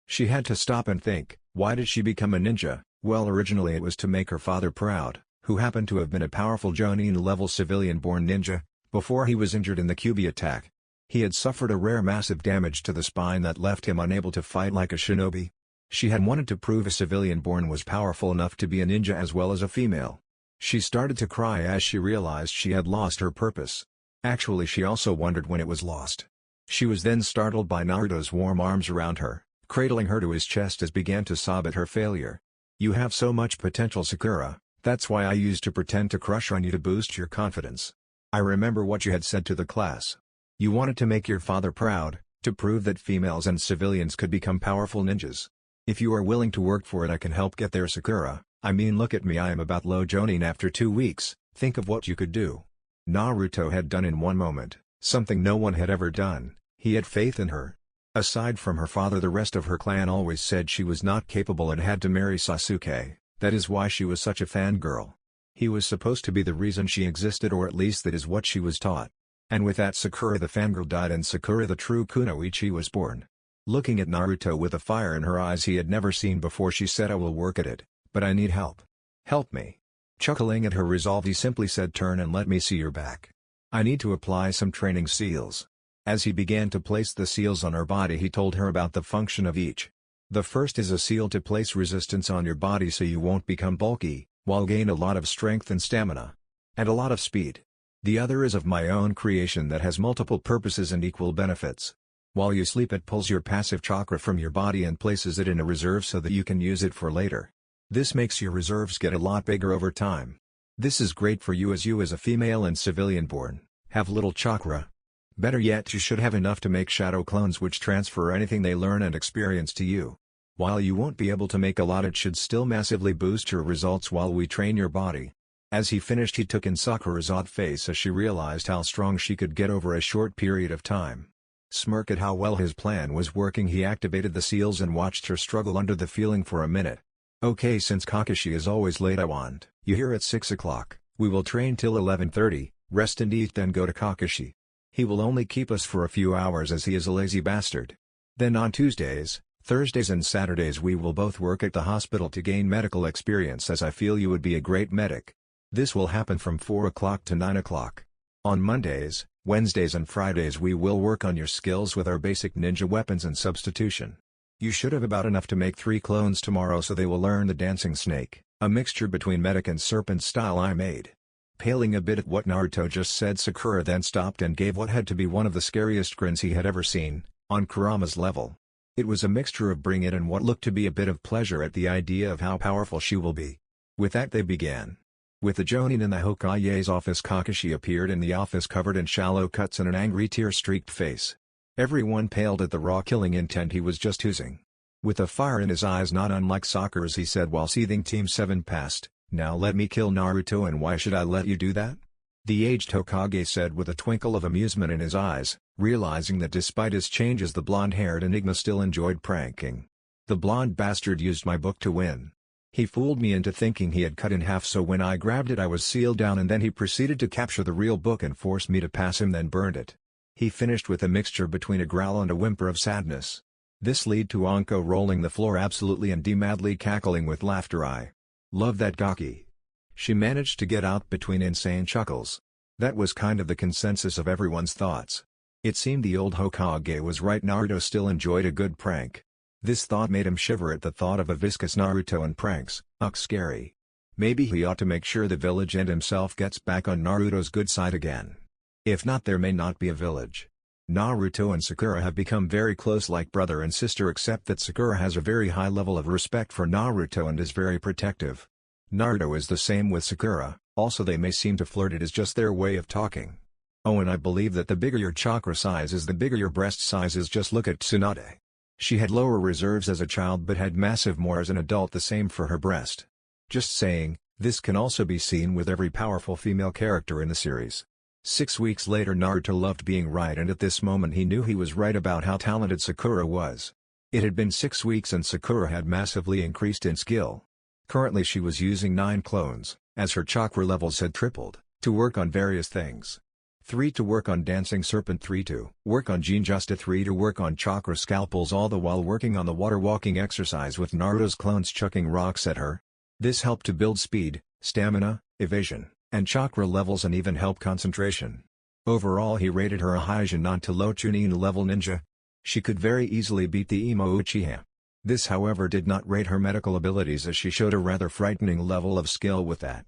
She had to stop and think, why did she become a ninja? Well, originally it was to make her father proud, who happened to have been a powerful Jonin-level civilian-born ninja, before he was injured in the Kyubi attack. He had suffered a rare massive damage to the spine that left him unable to fight like a shinobi. She had wanted to prove a civilian-born was powerful enough to be a ninja as well as a female. She started to cry as she realized she had lost her purpose. Actually, she also wondered when it was lost. She was then startled by Naruto's warm arms around her, cradling her to his chest as began to sob at her failure. "You have so much potential, Sakura, that's why I used to pretend to crush on you to boost your confidence. I remember what you had said to the class. You wanted to make your father proud, to prove that females and civilians could become powerful ninjas. If you are willing to work for it, I can help get there, Sakura. I mean, look at me, I am about low Jonin after 2 weeks, think of what you could do." Naruto had done in one moment, something no one had ever done. He had faith in her. Aside from her father, the rest of her clan always said she was not capable and had to marry Sasuke. That is why she was such a fangirl. He was supposed to be the reason she existed, or at least that is what she was taught. And with that, Sakura the fangirl died and Sakura the true kunoichi was born. Looking at Naruto with a fire in her eyes he had never seen before, she said, "I will work at it, but I need help. Help me." Chuckling at her resolve, he simply said, "Turn and let me see your back. I need to apply some training seals." As he began to place the seals on her body, he told her about the function of each. The first is a seal to place resistance on your body so you won't become bulky, while gain a lot of strength and stamina. And a lot of speed. The other is of my own creation that has multiple purposes and equal benefits. While you sleep, it pulls your passive chakra from your body and places it in a reserve so that you can use it for later. This makes your reserves get a lot bigger over time. This is great for you as a female and civilian born, have little chakra. Better yet, you should have enough to make shadow clones which transfer anything they learn and experience to you. While you won't be able to make a lot, it should still massively boost your results while we train your body. As he finished, he took in Sakura's odd face as she realized how strong she could get over a short period of time. Smirk at how well his plan was working, he activated the seals and watched her struggle under the feeling for a minute. "Okay, since Kakashi is always late, I want you here at 6 o'clock, we will train till 11:30, rest and eat, then go to Kakashi. He will only keep us for a few hours as he is a lazy bastard. Then on Tuesdays, Thursdays and Saturdays we will both work at the hospital to gain medical experience, as I feel you would be a great medic. This will happen from 4 o'clock to 9 o'clock. On Mondays, Wednesdays and Fridays we will work on your skills with our basic ninja weapons and substitution. You should have about enough to make 3 clones tomorrow, so they will learn the dancing snake, a mixture between medic and serpent style I made." Paling a bit at what Naruto just said, Sakura then stopped and gave what had to be one of the scariest grins he had ever seen, on Kurama's level. It was a mixture of bring it and what looked to be a bit of pleasure at the idea of how powerful she will be. With that they began. With the Jonin in the Hokage's office, Kakashi appeared in the office covered in shallow cuts and an angry tear-streaked face. Everyone paled at the raw killing intent he was just oozing. With a fire in his eyes not unlike Sakura's, he said while seething, "Team 7 passed, now let me kill Naruto, and why should I let you do that?" The aged Hokage said with a twinkle of amusement in his eyes, realizing that despite his changes the blonde-haired enigma still enjoyed pranking. "The blonde bastard used my book to win. He fooled me into thinking he had cut in half, so when I grabbed it I was sealed down, and then he proceeded to capture the real book and forced me to pass him, then burned it." He finished with a mixture between a growl and a whimper of sadness. This led to Anko rolling the floor absolutely and madly cackling with laughter. "I love that Gaki." She managed to get out between insane chuckles. That was kind of the consensus of everyone's thoughts. It seemed the old Hokage was right, Naruto still enjoyed a good prank. This thought made him shiver at the thought of a viscous Naruto and pranks. Ugh, scary. Maybe he ought to make sure the village and himself gets back on Naruto's good side again. If not, there may not be a village. Naruto and Sakura have become very close, like brother and sister, except that Sakura has a very high level of respect for Naruto and is very protective. Naruto is the same with Sakura, also they may seem to flirt, it is just their way of talking. Oh, and I believe that the bigger your chakra size is, the bigger your breast size is. Just look at Tsunade. She had lower reserves as a child but had massive more as an adult, the same for her breast. Just saying, this can also be seen with every powerful female character in the series. 6 weeks later, Naruto loved being right, and at this moment he knew he was right about how talented Sakura was. It had been 6 weeks and Sakura had massively increased in skill. Currently she was using 9 clones, as her chakra levels had tripled, to work on various things. 3 to work on Dancing Serpent, 3 to work on Jinjusta, 3 to work on Chakra Scalpels, all the while working on the water walking exercise with Naruto's clones chucking rocks at her. This helped to build speed, stamina, evasion, and chakra levels, and even help concentration. Overall he rated her a high Jonin to low Chunin level ninja. She could very easily beat the emo Uchiha. This however did not rate her medical abilities, as she showed a rather frightening level of skill with that.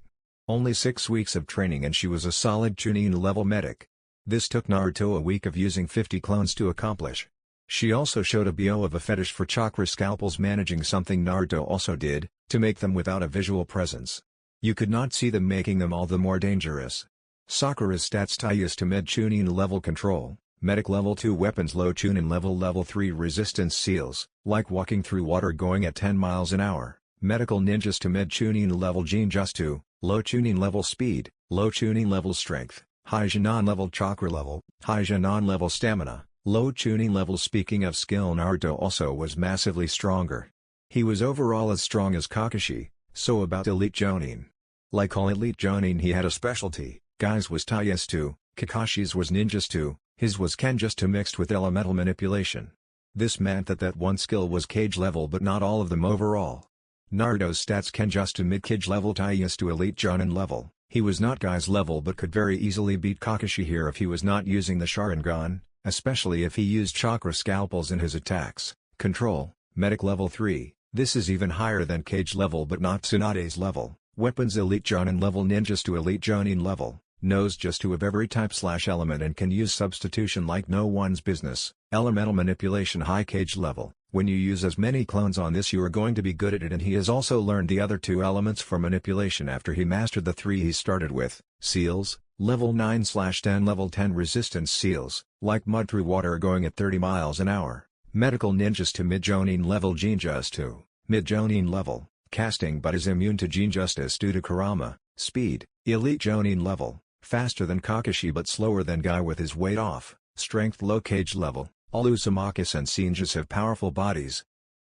Only 6 weeks of training and she was a solid Chunin level medic. This took Naruto a week of using 50 clones to accomplish. She also showed a BO of a fetish for chakra scalpels, managing something Naruto also did, to make them without a visual presence. You could not see them, making them all the more dangerous. Sakura's stats: Taiyas to mid Chunin level control, medic level 2 weapons, low Chunin level 3 resistance seals, like walking through water going at 10 miles an hour, medical ninjas to mid Chunin level Jinjutsu, low Chunin level speed, low Chunin level strength, high Jonin level chakra level, high Jonin level stamina, low Chunin level. Speaking of skill, Naruto also was massively stronger. He was overall as strong as Kakashi, so about elite Jonin. Like all elite Jonin, he had a specialty. Guy's was Taijutsu, Kakashi's was ninjutsu, his was Kenjutsu mixed with elemental manipulation. This meant that one skill was Kage level but not all of them overall. Naruto's stats: Kenjutsu mid Kage level, Taijutsu elite Jonin level. He was not Guy's level but could very easily beat Kakashi here if he was not using the Sharingan, especially if he used chakra scalpels in his attacks. Control, medic level 3, this is even higher than Kage level but not Tsunade's level. Weapons: elite Jonin level, ninjutsu elite Jonin level, knows just two of every type/element and can use substitution like no one's business. Elemental manipulation, high Kage level. When you use as many clones on this, you are going to be good at it, and he has also learned the other two elements for manipulation after he mastered the 3 he started with. Seals, level 9/10 level 10 resistance seals, like mud through water going at 30 miles an hour. Medical ninjas to mid Jonin level, Jinjutsu, mid Jonin level, casting but is immune to Jinjutsu due to Kurama. Speed, elite Jonin level, faster than Kakashi but slower than Guy with his weight off. Strength, low Kage level. All Uzumakis and Senjus have powerful bodies.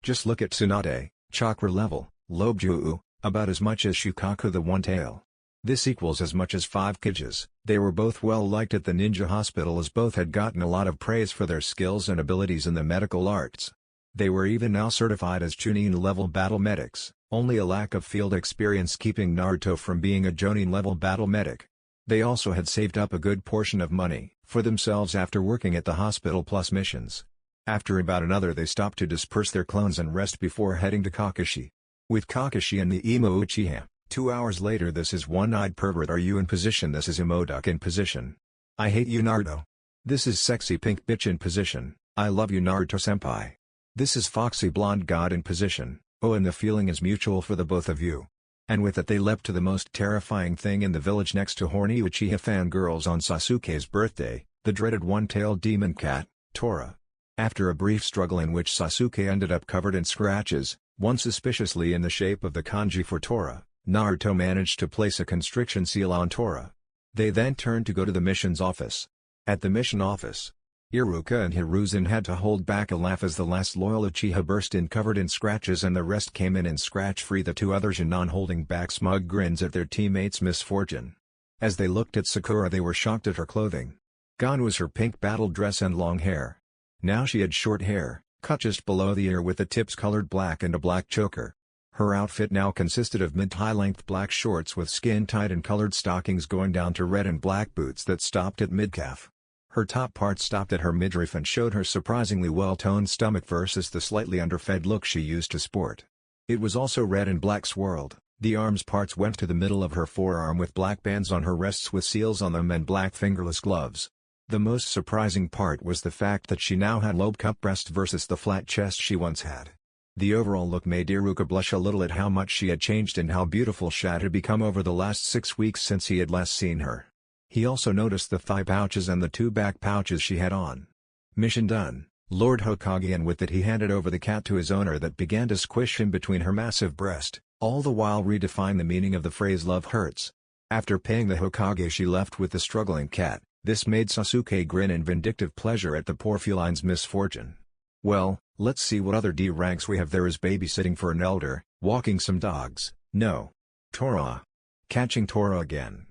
Just look at Tsunade, chakra level, low Juu, about as much as Shukaku the One Tail. This equals as much as 5 Kages. They were both well liked at the ninja hospital, as both had gotten a lot of praise for their skills and abilities in the medical arts. They were even now certified as Chunin level battle medics, only a lack of field experience keeping Naruto from being a Jonin level battle medic. They also had saved up a good portion of money for themselves after working at the hospital plus missions. After about another they stopped to disperse their clones and rest before heading to Kakashi. With Kakashi and the emo Uchiha, 2 hours later. This is one-eyed pervert are you in position. This is Emoduck in position. I hate you Naruto. This is sexy pink bitch in position. I love you Naruto senpai. This is foxy blonde god in position. Oh, and the feeling is mutual for the both of you. And with that they leapt to the most terrifying thing in the village next to horny Uchiha fangirls on Sasuke's birthday, the dreaded one-tailed demon cat, Tora. After a brief struggle in which Sasuke ended up covered in scratches, one suspiciously in the shape of the kanji for Tora, Naruto managed to place a constriction seal on Tora. They then turned to go to the mission's office. At the mission office, Iruka and Hiruzen had to hold back a laugh as the last loyal Uchiha burst in covered in scratches and the rest came in scratch-free, the two others Jonin holding back smug grins at their teammates' misfortune. As they looked at Sakura they were shocked at her clothing. Gone was her pink battle dress and long hair. Now she had short hair, cut just below the ear with the tips colored black and a black choker. Her outfit now consisted of mid-high length black shorts with skin-tight and colored stockings going down to red and black boots that stopped at mid-calf. Her top part stopped at her midriff and showed her surprisingly well-toned stomach versus the slightly underfed look she used to sport. It was also red and black swirled. The arms parts went to the middle of her forearm with black bands on her wrists with seals on them and black fingerless gloves. The most surprising part was the fact that she now had lobe-cup breast versus the flat chest she once had. The overall look made Iruka blush a little at how much she had changed and how beautiful she had become over the last 6 weeks since he had last seen her. He also noticed the thigh pouches and the 2 back pouches she had on. Mission done, Lord Hokage, and with it he handed over the cat to his owner that began to squish him between her massive breast, all the while redefining the meaning of the phrase love hurts. After paying the Hokage she left with the struggling cat. This made Sasuke grin in vindictive pleasure at the poor feline's misfortune. Well, let's see what other D ranks we have. There is babysitting for an elder, walking some dogs, no. Tora. Catching Tora again.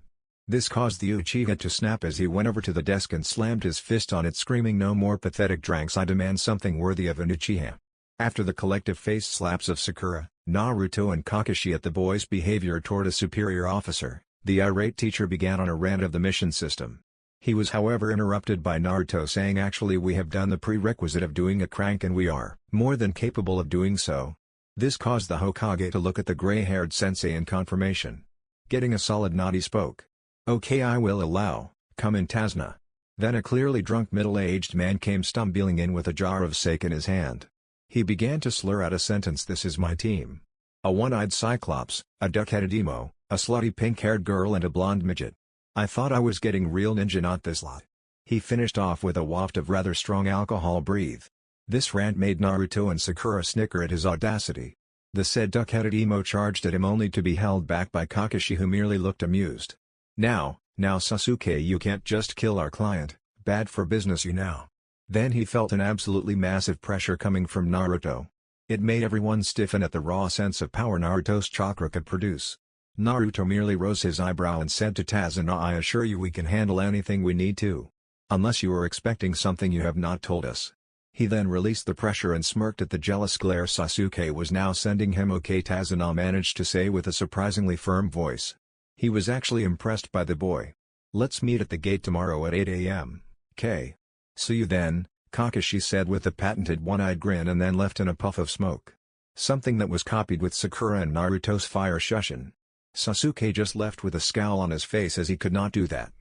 This caused the Uchiha to snap as he went over to the desk and slammed his fist on it, screaming, "No more pathetic dranks, I demand something worthy of an Uchiha." After the collective face slaps of Sakura, Naruto and Kakashi at the boy's behavior toward a superior officer, The irate teacher began on a rant of the mission system. He was however interrupted by Naruto saying actually we have done the prerequisite of doing a crank and we are more than capable of doing so. This caused the Hokage to look at the gray-haired sensei in confirmation. Getting a solid nod he spoke. Okay, I will allow, come in Tazna. Then a clearly drunk middle-aged man came stumbling in with a jar of sake in his hand. He began to slur out a sentence. This is my team. A one-eyed cyclops, a duck-headed emo, a slutty pink-haired girl and a blonde midget. I thought I was getting real ninja, not this lot. He finished off with a waft of rather strong alcohol breathe. This rant made Naruto and Sakura snicker at his audacity. The said duck-headed emo charged at him only to be held back by Kakashi, who merely looked amused. Now Sasuke, you can't just kill our client, bad for business you know. Then he felt an absolutely massive pressure coming from Naruto. It made everyone stiffen at the raw sense of power Naruto's chakra could produce. Naruto merely rose his eyebrow and said to Tazuna, I assure you we can handle anything we need to. Unless you are expecting something you have not told us. He then released the pressure and smirked at the jealous glare Sasuke was now sending him. Okay, Tazuna managed to say with a surprisingly firm voice. He was actually impressed by the boy. Let's meet at the gate tomorrow at 8 a.m., K. See you then, Kakashi said with a patented one-eyed grin and then left in a puff of smoke. Something that was copied with Sakura and Naruto's fire shushin. Sasuke just left with a scowl on his face as he could not do that.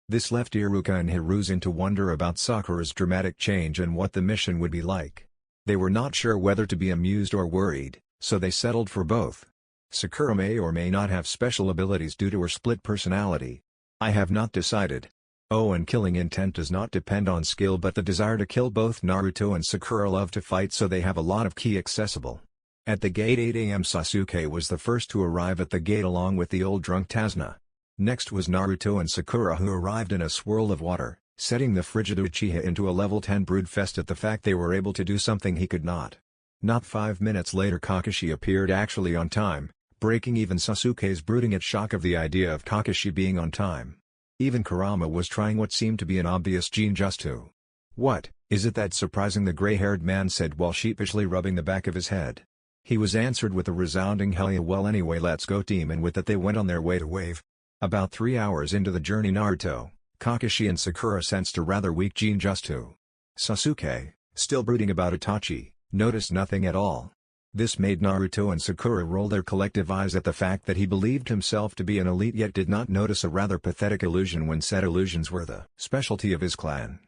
This left Iruka and Hiruzen to wonder about Sakura's dramatic change and what the mission would be like. They were not sure whether to be amused or worried, so they settled for both. Sakura may or may not have special abilities due to her split personality. I have not decided. Oh, and killing intent does not depend on skill but the desire to kill. Both Naruto and Sakura love to fight, so they have a lot of ki accessible. At the gate 8 a.m. Sasuke was the first to arrive at the gate along with the old drunk Tazuna. Next was Naruto and Sakura, who arrived in a swirl of water, setting the frigid Uchiha into a level 10 broodfest at the fact they were able to do something he could not. Not 5 minutes later Kakashi appeared, actually on time, breaking even Sasuke's brooding at shock of the idea of Kakashi being on time. Even Kurama was trying what seemed to be an obvious genjutsu. What, is it that surprising? The gray-haired man said while sheepishly rubbing the back of his head. He was answered with a resounding hell yeah. Well anyway, let's go team, and with that they went on their way to wave. About 3 hours into the journey Naruto, Kakashi and Sakura sensed a rather weak genjutsu. Sasuke, still brooding about Itachi, noticed nothing at all. This made Naruto and Sakura roll their collective eyes at the fact that he believed himself to be an elite yet did not notice a rather pathetic illusion when said illusions were the specialty of his clan.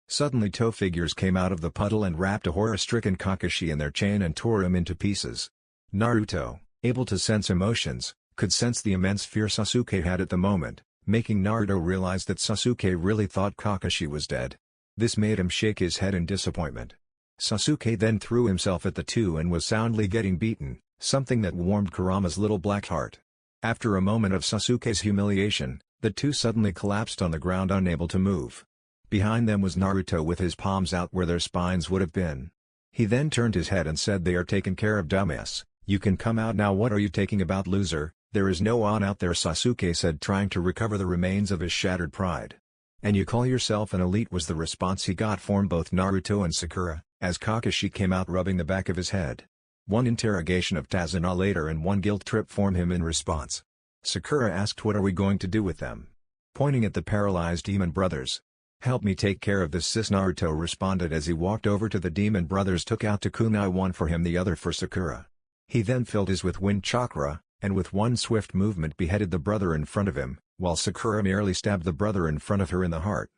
Suddenly toe figures came out of the puddle and wrapped a horror-stricken Kakashi in their chain and tore him into pieces. Naruto, able to sense emotions, could sense the immense fear Sasuke had at the moment, making Naruto realize that Sasuke really thought Kakashi was dead. This made him shake his head in disappointment. Sasuke then threw himself at the two and was soundly getting beaten, something that warmed Kurama's little black heart. After a moment of Sasuke's humiliation, the two suddenly collapsed on the ground, unable to move. Behind them was Naruto with his palms out where their spines would have been. He then turned his head and said, "They are taken care of, dumbass. You can come out now. What are you taking about, loser? There is no on out there," Sasuke said, trying to recover the remains of his shattered pride. "And you call yourself an elite?" was the response he got from both Naruto and Sakura, as Kakashi came out rubbing the back of his head. One interrogation of Tazuna later and one guilt trip from him in response. Sakura asked, "What are we going to do with them?" Pointing at the paralyzed demon brothers. "Help me take care of this, sis," Naruto responded as he walked over to the demon brothers, took out two kunai, one for him, the other for Sakura. He then filled his with wind chakra, and with one swift movement beheaded the brother in front of him, while Sakura merely stabbed the brother in front of her in the heart.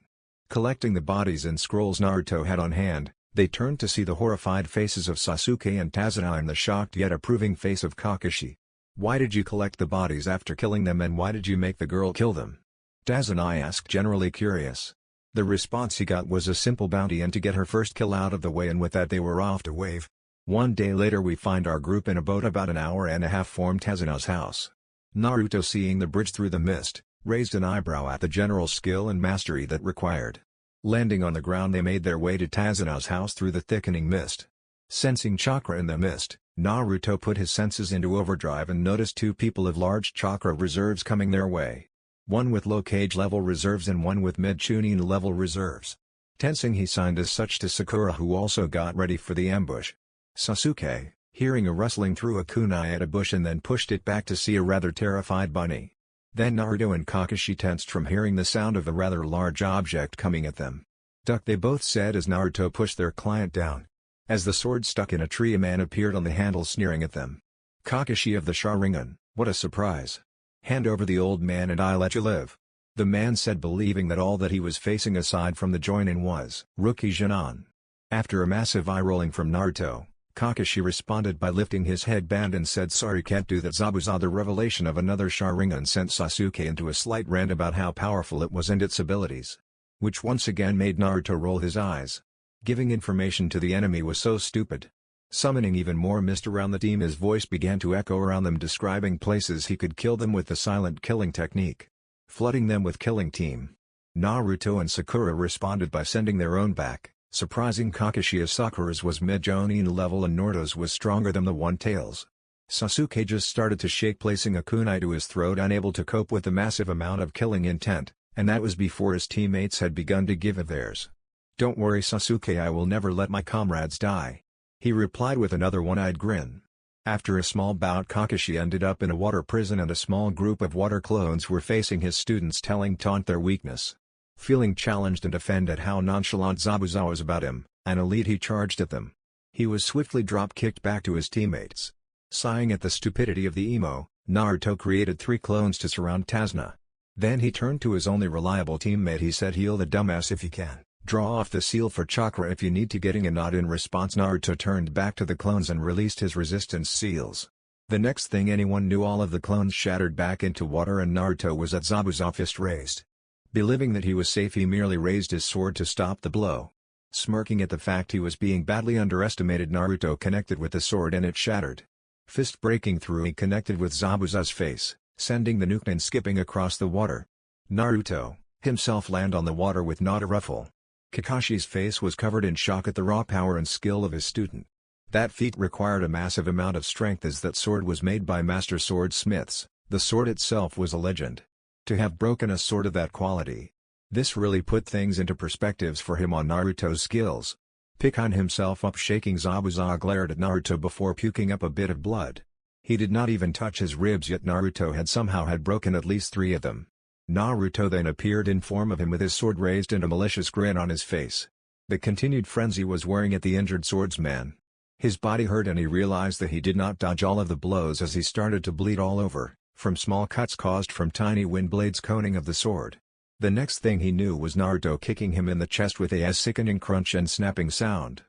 Collecting the bodies and scrolls Naruto had on hand, they turned to see the horrified faces of Sasuke and Tazuna and the shocked yet approving face of Kakashi. "Why did you collect the bodies after killing them, and why did you make the girl kill them?" Tazuna asked, generally curious. The response he got was a simple bounty and to get her first kill out of the way, and with that they were off to wave. One day later we find our group in a boat about an hour and a half from Tazuna's house. Naruto, seeing the bridge through the mist, raised an eyebrow at the general skill and mastery that required. Landing on the ground, they made their way to Tazuna's house through the thickening mist. Sensing chakra in the mist, Naruto put his senses into overdrive and noticed two people of large chakra reserves coming their way. One with low cage level reserves and one with mid-chunin level reserves. Tensing, he signed as such to Sakura, who also got ready for the ambush. Sasuke, hearing a rustling, threw a kunai at a bush and then pushed it back to see a rather terrified bunny. Then Naruto and Kakashi tensed from hearing the sound of the rather large object coming at them. "Duck," they both said as Naruto pushed their client down. As the sword stuck in a tree, a man appeared on the handle sneering at them. "Kakashi of the Sharingan, what a surprise. Hand over the old man and I'll let you live," the man said, believing that all that he was facing aside from the Jonin was rookie Jonin. After a massive eye rolling from Naruto, Kakashi responded by lifting his headband and said, "Sorry, can't do that." Zabuza. The revelation of another Sharingan sent Sasuke into a slight rant about how powerful it was and its abilities, which once again made Naruto roll his eyes. Giving information to the enemy was so stupid. Summoning even more mist around the team, his voice began to echo around them, describing places he could kill them with the silent killing technique, flooding them with killing team. Naruto and Sakura responded by sending their own back, surprising Kakashi as Sakura's was mid-Jonin level and Naruto's was stronger than the One-Tails. Sasuke just started to shake, placing a kunai to his throat, unable to cope with the massive amount of killing intent, and that was before his teammates had begun to give of theirs. "Don't worry, Sasuke, I will never let my comrades die," he replied with another one-eyed grin. After a small bout, Kakashi ended up in a water prison and a small group of water clones were facing his students, telling taunt their weakness. Feeling challenged and offended how nonchalant Zabuza was about him, an elite, he charged at them. He was swiftly drop-kicked back to his teammates. Sighing at the stupidity of the emo, Naruto created 3 clones to surround Tazuna. Then he turned to his only reliable teammate. He said, "Heal the dumbass if you can. Draw off the seal for chakra if you need to." Getting a nod in response, Naruto turned back to the clones and released his resistance seals. The next thing anyone knew, all of the clones shattered back into water and Naruto was at Zabuza, fist raised. Believing that he was safe, he merely raised his sword to stop the blow. Smirking at the fact he was being badly underestimated, Naruto connected with the sword and it shattered. Fist breaking through, he connected with Zabuza's face, sending the nuke skipping across the water. Naruto himself landed on the water with not a ruffle. Kakashi's face was covered in shock at the raw power and skill of his student. That feat required a massive amount of strength, as that sword was made by master swordsmiths. The sword itself was a legend. To have broken a sword of that quality, this really put things into perspectives for him on Naruto's skills. Picking himself up, shaking, Zabuza glared at Naruto before puking up a bit of blood. He did not even touch his ribs, yet Naruto had somehow broken at least 3 of them. Naruto then appeared in form of him with his sword raised and a malicious grin on his face. The continued frenzy was wearing at the injured swordsman. His body hurt and he realized that he did not dodge all of the blows as he started to bleed all over, from small cuts caused from tiny wind blades coning of the sword. The next thing he knew was Naruto kicking him in the chest with a sickening crunch and snapping sound.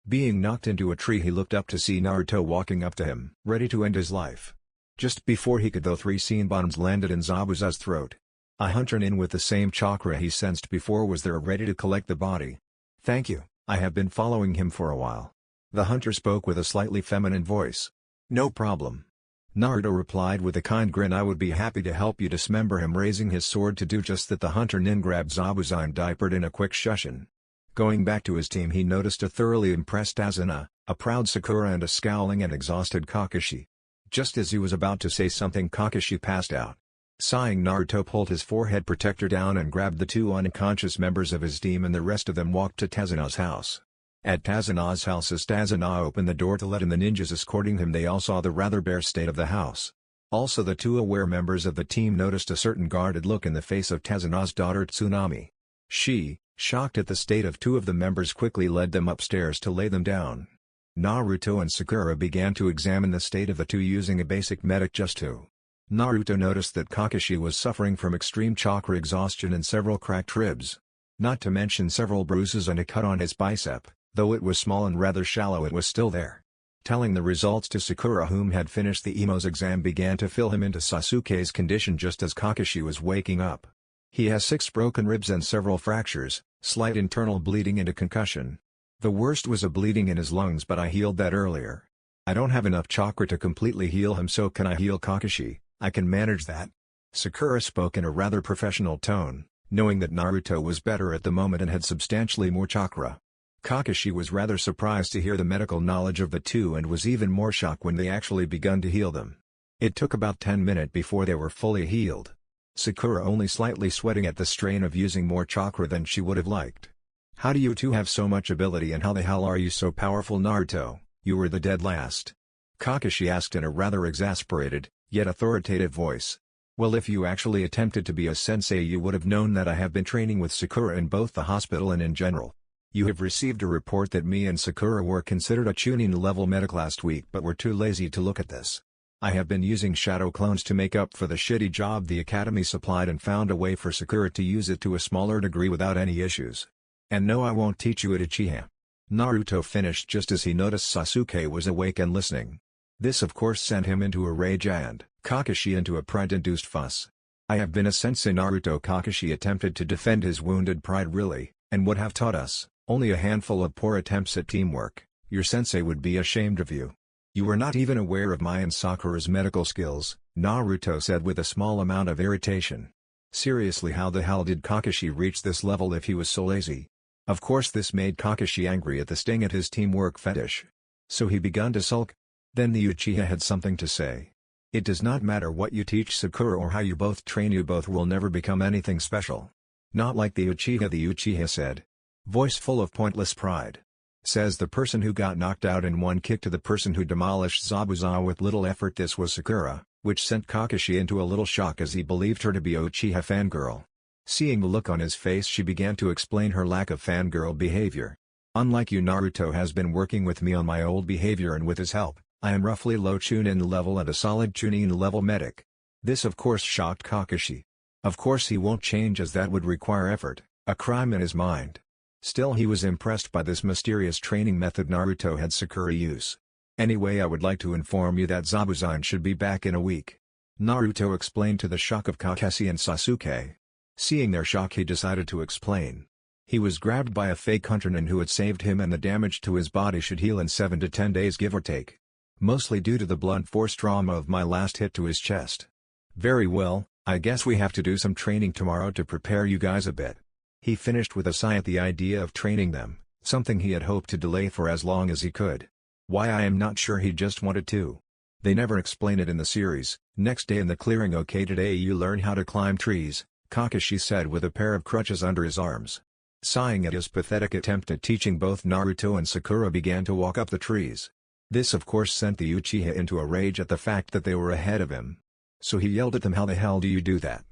Being knocked into a tree, he looked up to see Naruto walking up to him, ready to end his life. Just before he could, though, 3 scene bombs landed in Zabuza's throat. A hunter nin with the same chakra he sensed before was there, ready to collect the body. "Thank you, I have been following him for a while." The hunter spoke with a slightly feminine voice. "No problem," Naruto replied with a kind grin. "I would be happy to help you dismember him." Raising his sword to do just that, the hunter nin grabbed Zabuza and diapered in a quick shushin. Going back to his team, he noticed a thoroughly impressed Tazuna, a proud Sakura and a scowling and exhausted Kakashi. Just as he was about to say something, Kakashi passed out. Sighing, Naruto pulled his forehead protector down and grabbed the 2 unconscious members of his team, and the rest of them walked to Tazuna's house. At Tazuna's house, as Tazuna opened the door to let in the ninjas escorting him, they all saw the rather bare state of the house. Also, the 2 aware members of the team noticed a certain guarded look in the face of Tazuna's daughter Tsunami. She, shocked at the state of 2 of the members, quickly led them upstairs to lay them down. Naruto and Sakura began to examine the state of the 2 using a basic medic just to. Naruto noticed that Kakashi was suffering from extreme chakra exhaustion and several cracked ribs. Not to mention several bruises and a cut on his bicep, though it was small and rather shallow, it was still there. Telling the results to Sakura, whom had finished the emo's exam, began to fill him into Sasuke's condition just as Kakashi was waking up. He has 6 broken ribs and several fractures, slight internal bleeding and a concussion. The worst was a bleeding in his lungs, but I healed that earlier. I don't have enough chakra to completely heal him, so can I heal Kakashi? I can manage that. Sakura spoke in a rather professional tone, knowing that Naruto was better at the moment and had substantially more chakra. Kakashi was rather surprised to hear the medical knowledge of the 2 and was even more shocked when they actually begun to heal them. It took about 10 minutes before they were fully healed. Sakura only slightly sweating at the strain of using more chakra than she would have liked. "How do you 2 have so much ability, and how the hell are you so powerful, Naruto? You were the dead last," Kakashi asked in a rather exasperated, yet authoritative voice. Well, if you actually attempted to be a sensei, you would have known that I have been training with Sakura in both the hospital and in general. You have received a report that me and Sakura were considered a Chunin level medic last week but were too lazy to look at this. I have been using shadow clones to make up for the shitty job the academy supplied and found a way for Sakura to use it to a smaller degree without any issues. And no, I won't teach you at Uchiha. Naruto finished just as he noticed Sasuke was awake and listening. This of course sent him into a rage and Kakashi into a pride-induced fuss. I have been a sensei, Naruto. Kakashi attempted to defend his wounded pride. Really, and would have taught us, only a handful of poor attempts at teamwork. Your sensei would be ashamed of you. You were not even aware of my and Sakura's medical skills, Naruto said with a small amount of irritation. Seriously, how the hell did Kakashi reach this level if he was so lazy? Of course this made Kakashi angry at the sting at his teamwork fetish. So he began to sulk. Then the Uchiha had something to say. It does not matter what you teach Sakura or how you both train, you both will never become anything special. Not like the Uchiha said. Voice full of pointless pride. Says the person who got knocked out in one kick to the person who demolished Zabuza with little effort. This was Sakura, which sent Kakashi into a little shock as he believed her to be a Uchiha fangirl. Seeing the look on his face, she began to explain her lack of fangirl behavior. Unlike you, Naruto has been working with me on my old behavior, and with his help, I am roughly low Chunin level and a solid Chunin level medic. This of course shocked Kakashi. Of course he won't change, as that would require effort, a crime in his mind. Still, he was impressed by this mysterious training method Naruto had Sakura use. Anyway, I would like to inform you that Zabuza should be back in a week. Naruto explained to the shock of Kakashi and Sasuke. Seeing their shock, he decided to explain. He was grabbed by a fake hunter who had saved him, and the damage to his body should heal in 7 to 10 days give or take. Mostly due to the blunt force trauma of my last hit to his chest. Very well, I guess we have to do some training tomorrow to prepare you guys a bit. He finished with a sigh at the idea of training them, something he had hoped to delay for as long as he could. Why, I am not sure, he just wanted to. They never explain it in the series. Next day in the clearing. Okay, today you learn how to climb trees, Kakashi said with a pair of crutches under his arms. Sighing at his pathetic attempt at teaching, both Naruto and Sakura began to walk up the trees. This of course sent the Uchiha into a rage at the fact that they were ahead of him. So he yelled at them, "How the hell do you do that?"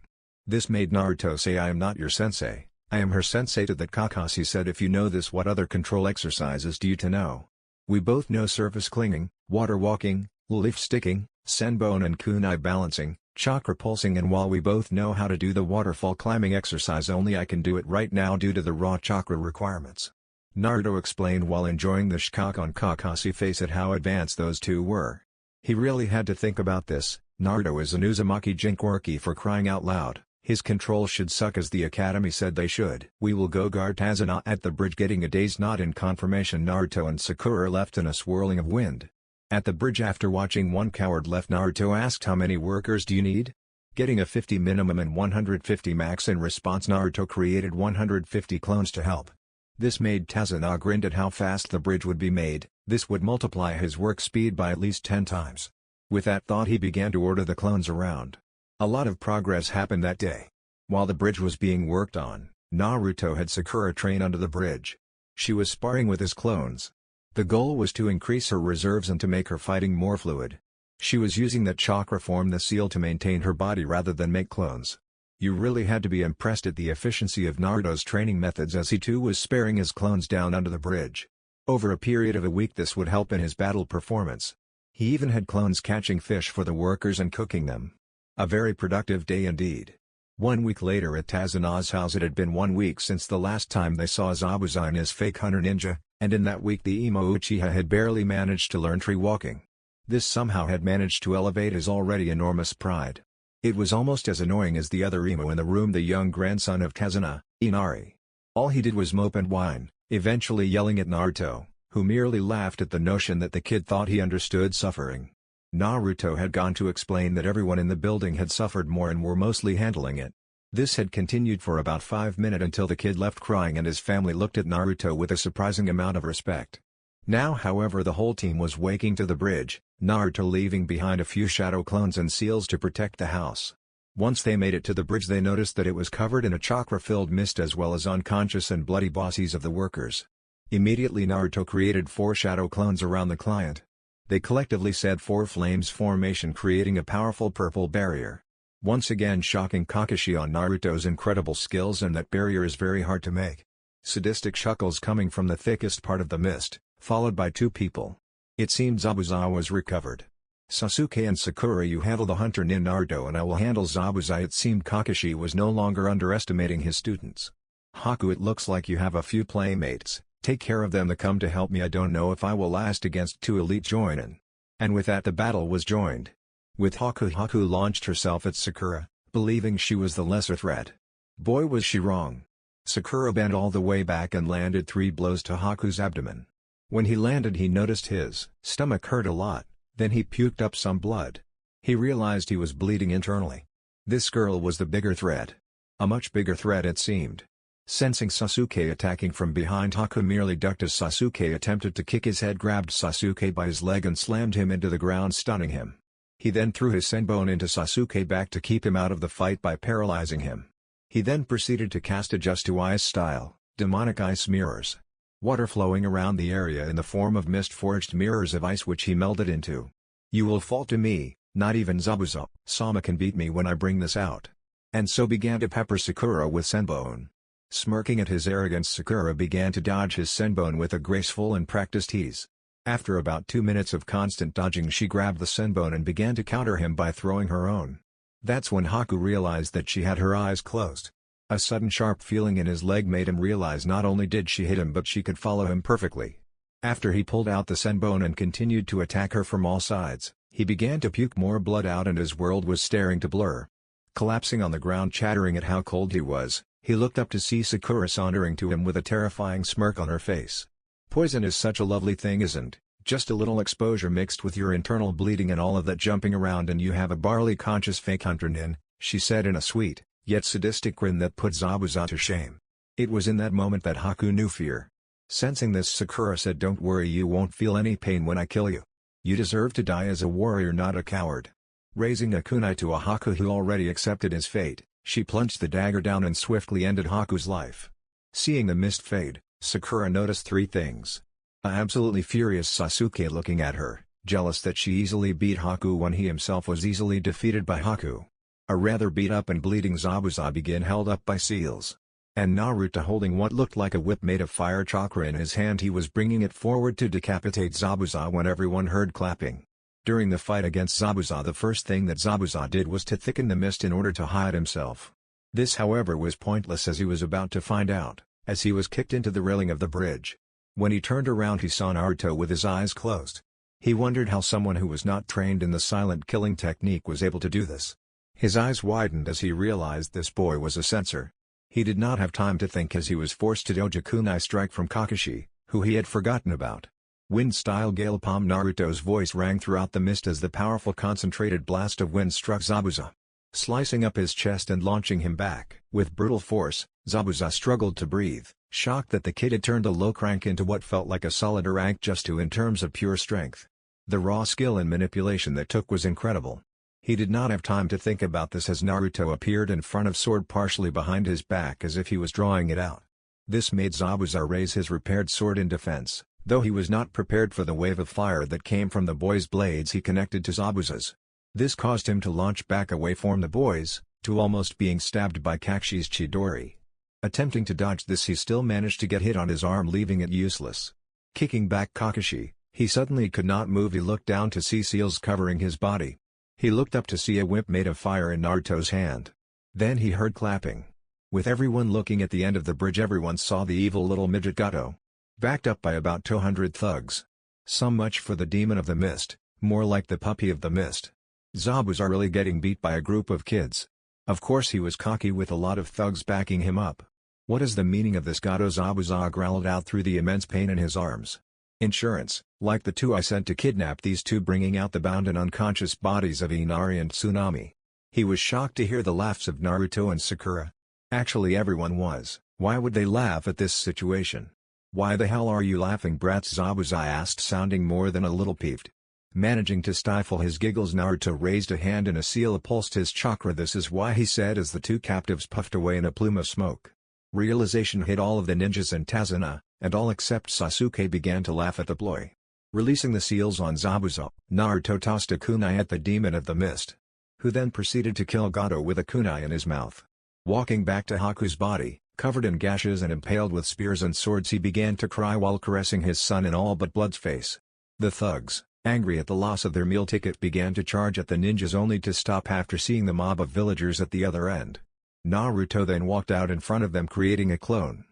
This made Naruto say, "I am not your sensei, I am her sensei." To that Kakashi said, "If you know this, what other control exercises do you to know? We both know surface clinging, water walking, leaf sticking, senbon and kunai balancing, chakra pulsing, and while we both know how to do the waterfall climbing exercise, only I can do it right now due to the raw chakra requirements." Naruto explained while enjoying the shock on Kakashi's face at how advanced those two were. He really had to think about this. Naruto is an Uzumaki Jinchuriki, for crying out loud. His controls should suck, as the academy said they should. We will go guard Tazuna at the bridge. Getting a day's nod in confirmation, Naruto and Sakura left in a swirling of wind. At the bridge, after watching one coward left, Naruto asked, "How many workers do you need?" Getting a 50 minimum and 150 max in response, Naruto created 150 clones to help. This made Tazuna grin at how fast the bridge would be made. This would multiply his work speed by at least 10 times. With that thought, he began to order the clones around. A lot of progress happened that day. While the bridge was being worked on, Naruto had Sakura train under the bridge. She was sparring with his clones. The goal was to increase her reserves and to make her fighting more fluid. She was using that chakra form, the seal, to maintain her body rather than make clones. You really had to be impressed at the efficiency of Naruto's training methods, as he too was sparing his clones down under the bridge. Over a period of a week, this would help in his battle performance. He even had clones catching fish for the workers and cooking them. A very productive day indeed. 1 week later at Tazuna's house, it had been 1 week since the last time they saw Zabuza and his fake hunter ninja, and in that week the emo Uchiha had barely managed to learn tree walking. This somehow had managed to elevate his already enormous pride. It was almost as annoying as the other emo in the room, the young grandson of Tazuna, Inari. All he did was mope and whine, eventually yelling at Naruto, who merely laughed at the notion that the kid thought he understood suffering. Naruto had gone to explain that everyone in the building had suffered more and were mostly handling it. This had continued for about 5 minutes until the kid left crying and his family looked at Naruto with a surprising amount of respect. Now, however, the whole team was waking to the bridge, Naruto leaving behind a few shadow clones and seals to protect the house. Once they made it to the bridge, they noticed that it was covered in a chakra-filled mist, as well as unconscious and bloody bodies of the workers. Immediately Naruto created 4 shadow clones around the client. They collectively set 4 flames formation, creating a powerful purple barrier. once again shocking Kakashi on Naruto's incredible skills and that barrier is very hard to make. Sadistic chuckles coming from the thickest part of the mist, followed by two people. It seemed Zabuza was recovered. Sasuke and Sakura, you handle the hunter nin Naruto and I will handle Zabuza. It seemed Kakashi was no longer underestimating his students. Haku, it looks like you have a few playmates, take care of them to come to help me. I don't know if I will last against two elite Jonin. And with that the battle was joined. With Haku launched herself at Sakura, believing she was the lesser threat. Boy was she wrong. Sakura bent all the way back and landed 3 blows to Haku's abdomen. When he landed he noticed his stomach hurt a lot, then he puked up some blood. He realized he was bleeding internally. This girl was the bigger threat. A much bigger threat it seemed. Sensing Sasuke attacking from behind, Haku merely ducked as Sasuke attempted to kick his head, grabbed Sasuke by his leg and slammed him into the ground, stunning him. He then threw his senbon into Sasuke back to keep him out of the fight by paralyzing him. He then proceeded to cast a Just to Ice style, demonic ice mirrors. Water flowing around the area in the form of mist-forged mirrors of ice which he melded into. You will fall to me, not even Zabuza Sama can beat me when I bring this out. And so began to pepper Sakura with senbon. Smirking at his arrogance, Sakura began to dodge his senbon with a graceful and practiced ease. After about 2 minutes of constant dodging, she grabbed the senbon and began to counter him by throwing her own. That's when Haku realized that she had her eyes closed. A sudden sharp feeling in his leg made him realize not only did she hit him but she could follow him perfectly. After he pulled out the senbon and continued to attack her from all sides, he began to puke more blood out and his world was starting to blur. Collapsing on the ground, chattering at how cold he was, he looked up to see Sakura sauntering to him with a terrifying smirk on her face. Poison is such a lovely thing, isn't? Just a little exposure mixed with your internal bleeding and all of that jumping around and you have a barely conscious fake hunter nin, she said in a sweet, yet sadistic grin that put Zabuza to shame. It was in that moment that Haku knew fear. Sensing this, Sakura said, don't worry, you won't feel any pain when I kill you. You deserve to die as a warrior, not a coward. Raising a kunai to a Haku who already accepted his fate, she plunged the dagger down and swiftly ended Haku's life. Seeing the mist fade, Sakura noticed 3 things. A absolutely furious Sasuke looking at her, jealous that she easily beat Haku when he himself was easily defeated by Haku. A rather beat up and bleeding Zabuza began held up by seals. And Naruto holding what looked like a whip made of fire chakra in his hand. He was bringing it forward to decapitate Zabuza when everyone heard clapping. During the fight against Zabuza, the first thing that Zabuza did was to thicken the mist in order to hide himself. This however was pointless, as he was about to find out, as he was kicked into the railing of the bridge. When he turned around he saw Naruto with his eyes closed. He wondered how someone who was not trained in the silent killing technique was able to do this. His eyes widened as he realized this boy was a censor. He did not have time to think as he was forced to dodge a kunai strike from Kakashi, who he had forgotten about. Wind-style gale palm. Naruto's voice rang throughout the mist as the powerful concentrated blast of wind struck Zabuza, slicing up his chest and launching him back. With brutal force, Zabuza struggled to breathe, shocked that the kid had turned a low crank into what felt like a solid rank just two in terms of pure strength. The raw skill and manipulation that took was incredible. He did not have time to think about this as Naruto appeared in front of sword partially behind his back as if he was drawing it out. This made Zabuza raise his repaired sword in defense, though he was not prepared for the wave of fire that came from the boy's blades. He connected to Zabuza's. This caused him to launch back away from the boys, to almost being stabbed by Kakashi's Chidori. Attempting to dodge this, he still managed to get hit on his arm, leaving it useless. Kicking back Kakashi, he suddenly could not move. He looked down to see seals covering his body. He looked up to see a whip made of fire in Naruto's hand. Then he heard clapping. With everyone looking at the end of the bridge, everyone saw the evil little midget Gato, backed up by about 200 thugs. So much for the demon of the mist, more like the puppy of the mist. Zabuza really getting beat by a group of kids. Of course he was cocky with a lot of thugs backing him up. What is the meaning of this, Gato? Zabuza growled out through the immense pain in his arms. Insurance, like the two I sent to kidnap these two, bringing out the bound and unconscious bodies of Inari and Tsunami. He was shocked to hear the laughs of Naruto and Sakura. Actually everyone was. Why would they laugh at this situation? Why the hell are you laughing, brats? Zabuza asked, sounding more than a little peeved. Managing to stifle his giggles, Naruto raised a hand and a seal pulsed his chakra. This is why, he said as the two captives puffed away in a plume of smoke. Realization hit all of the ninjas and Tazuna, and all except Sasuke began to laugh at the ploy. Releasing the seals on Zabuza, Naruto tossed a kunai at the demon of the mist. who then proceeded to kill Gato with a kunai in his mouth. Walking back to Haku's body, covered in gashes and impaled with spears and swords, he began to cry while caressing his son in all but blood's face. The thugs, angry at the loss of their meal ticket, began to charge at the ninjas only to stop after seeing the mob of villagers at the other end. Naruto then walked out in front of them, creating a clone.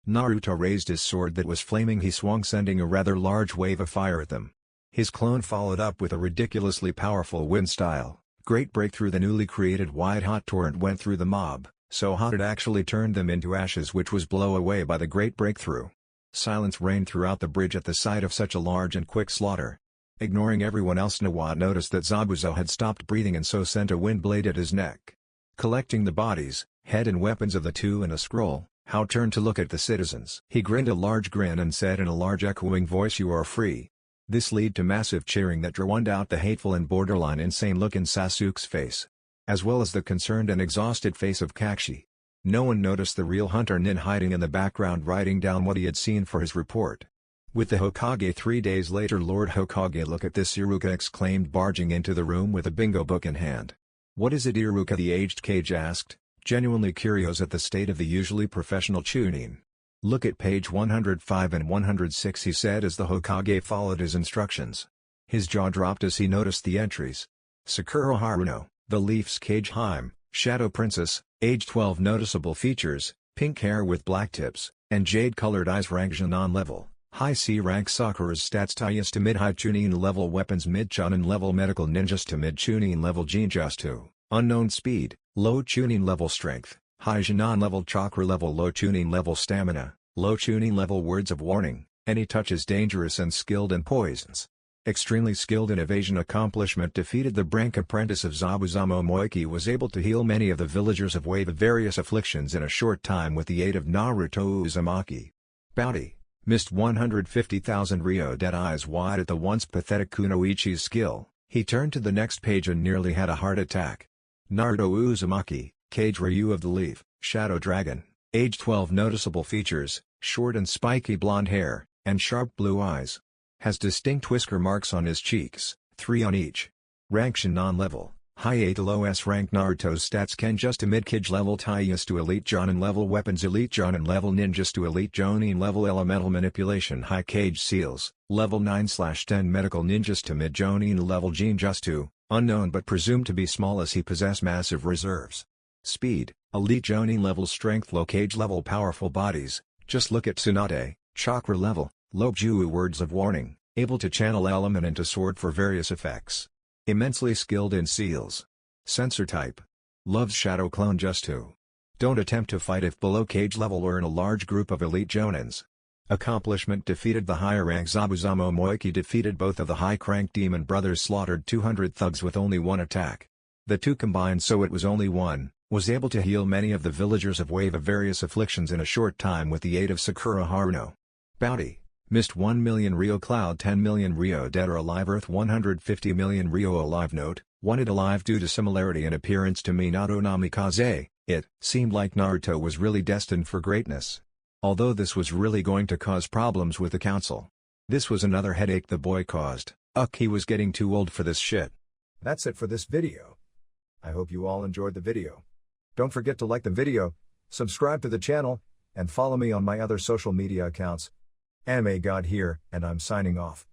Naruto raised his sword that was flaming. He swung, sending a rather large wave of fire at them. His clone followed up with a ridiculously powerful wind style. Great breakthrough. The newly created white-hot torrent went through the mob, so hot it actually turned them into ashes, which was blown away by the great breakthrough. Silence reigned throughout the bridge at the sight of such a large and quick slaughter. Ignoring everyone else, Nawa noticed that Zabuza had stopped breathing and so sent a wind blade at his neck. Collecting the bodies, head and weapons of the two in a scroll, Hao turned to look at the citizens. He grinned a large grin and said in a large echoing voice, "You are free." This led to massive cheering that drowned out the hateful and borderline insane look in Sasuke's face, as well as the concerned and exhausted face of Kakashi. No one noticed the real hunter Nin hiding in the background, writing down what he had seen for his report. With the Hokage 3 days later. Lord Hokage, look at this, Iruka exclaimed, barging into the room with a bingo book in hand. What is it, Iruka? The aged Kage asked, genuinely curious at the state of the usually professional Chunin. Look at page 105 and 106, he said as the Hokage followed his instructions. His jaw dropped as he noticed the entries. Sakura Haruno, the Leaf's Kage Heim, Shadow Princess, age 12, noticeable features, pink hair with black tips, and jade-colored eyes. Rank Jonin level, high C rank. Sakura's stats: Taiyas to mid-high Chunin level, weapons mid-Chunin level, medical ninjas to mid-Chunin level, Jinjutsu, unknown speed, low Chunin level, strength, high Jonin level, chakra level, low Chunin level, stamina, low Chunin level. Words of warning: any touch is dangerous and skilled in poisons. Extremely skilled in evasion. Accomplishment: defeated the Brank apprentice of Zabuza Momoiki, was able to heal many of the villagers of Wave of various afflictions in a short time with the aid of Naruto Uzumaki. Bounty: missed 150,000 Ryo. Dead eyes wide at the once pathetic Kunoichi's skill, he turned to the next page and nearly had a heart attack. Naruto Uzumaki, Kage Ryu of the Leaf, Shadow Dragon, age 12, noticeable features, short and spiky blonde hair, and sharp blue eyes. Has distinct whisker marks on his cheeks, 3 on each. Rank Jonin level, high A to low S rank. Naruto's stats: Kenjutsu to mid-Kage level, Taiyas to elite Jonin level, weapons elite Jonin level, ninjas to elite Jonin level, elemental manipulation high Kage seals, level 9/10, medical ninjas to mid-Jonin level, Jinjutsu, unknown but presumed to be small as he possessed massive reserves. Speed, elite Jonin level, strength low Kage level, powerful bodies, just look at Tsunade, chakra level, low Ju. Words of warning: able to channel element into sword for various effects. Immensely skilled in seals. Sensor type: loves shadow clone Jutsu. Don't attempt to fight if below Kage level or in a large group of elite Jonins. Accomplishment: defeated the higher rank Zabuza Momoiki, defeated both of the high-rank demon brothers, slaughtered 200 thugs with only one attack. The two combined, so it was only one, was able to heal many of the villagers of Wave of various afflictions in a short time with the aid of Sakura Haruno. Bounty: missed 1 million Ryo. Cloud: 10 million Ryo. Dead or alive. Earth: 150 million Ryo. Alive. Note: wanted alive due to similarity in appearance to Minato Namikaze. It seemed like Naruto was really destined for greatness. Although this was really going to cause problems with the council. This was another headache the boy caused. He was getting too old for this shit. That's it for this video. I hope you all enjoyed the video. Don't forget to like the video, subscribe to the channel, and follow me on my other social media accounts. Anime God here, and I'm signing off.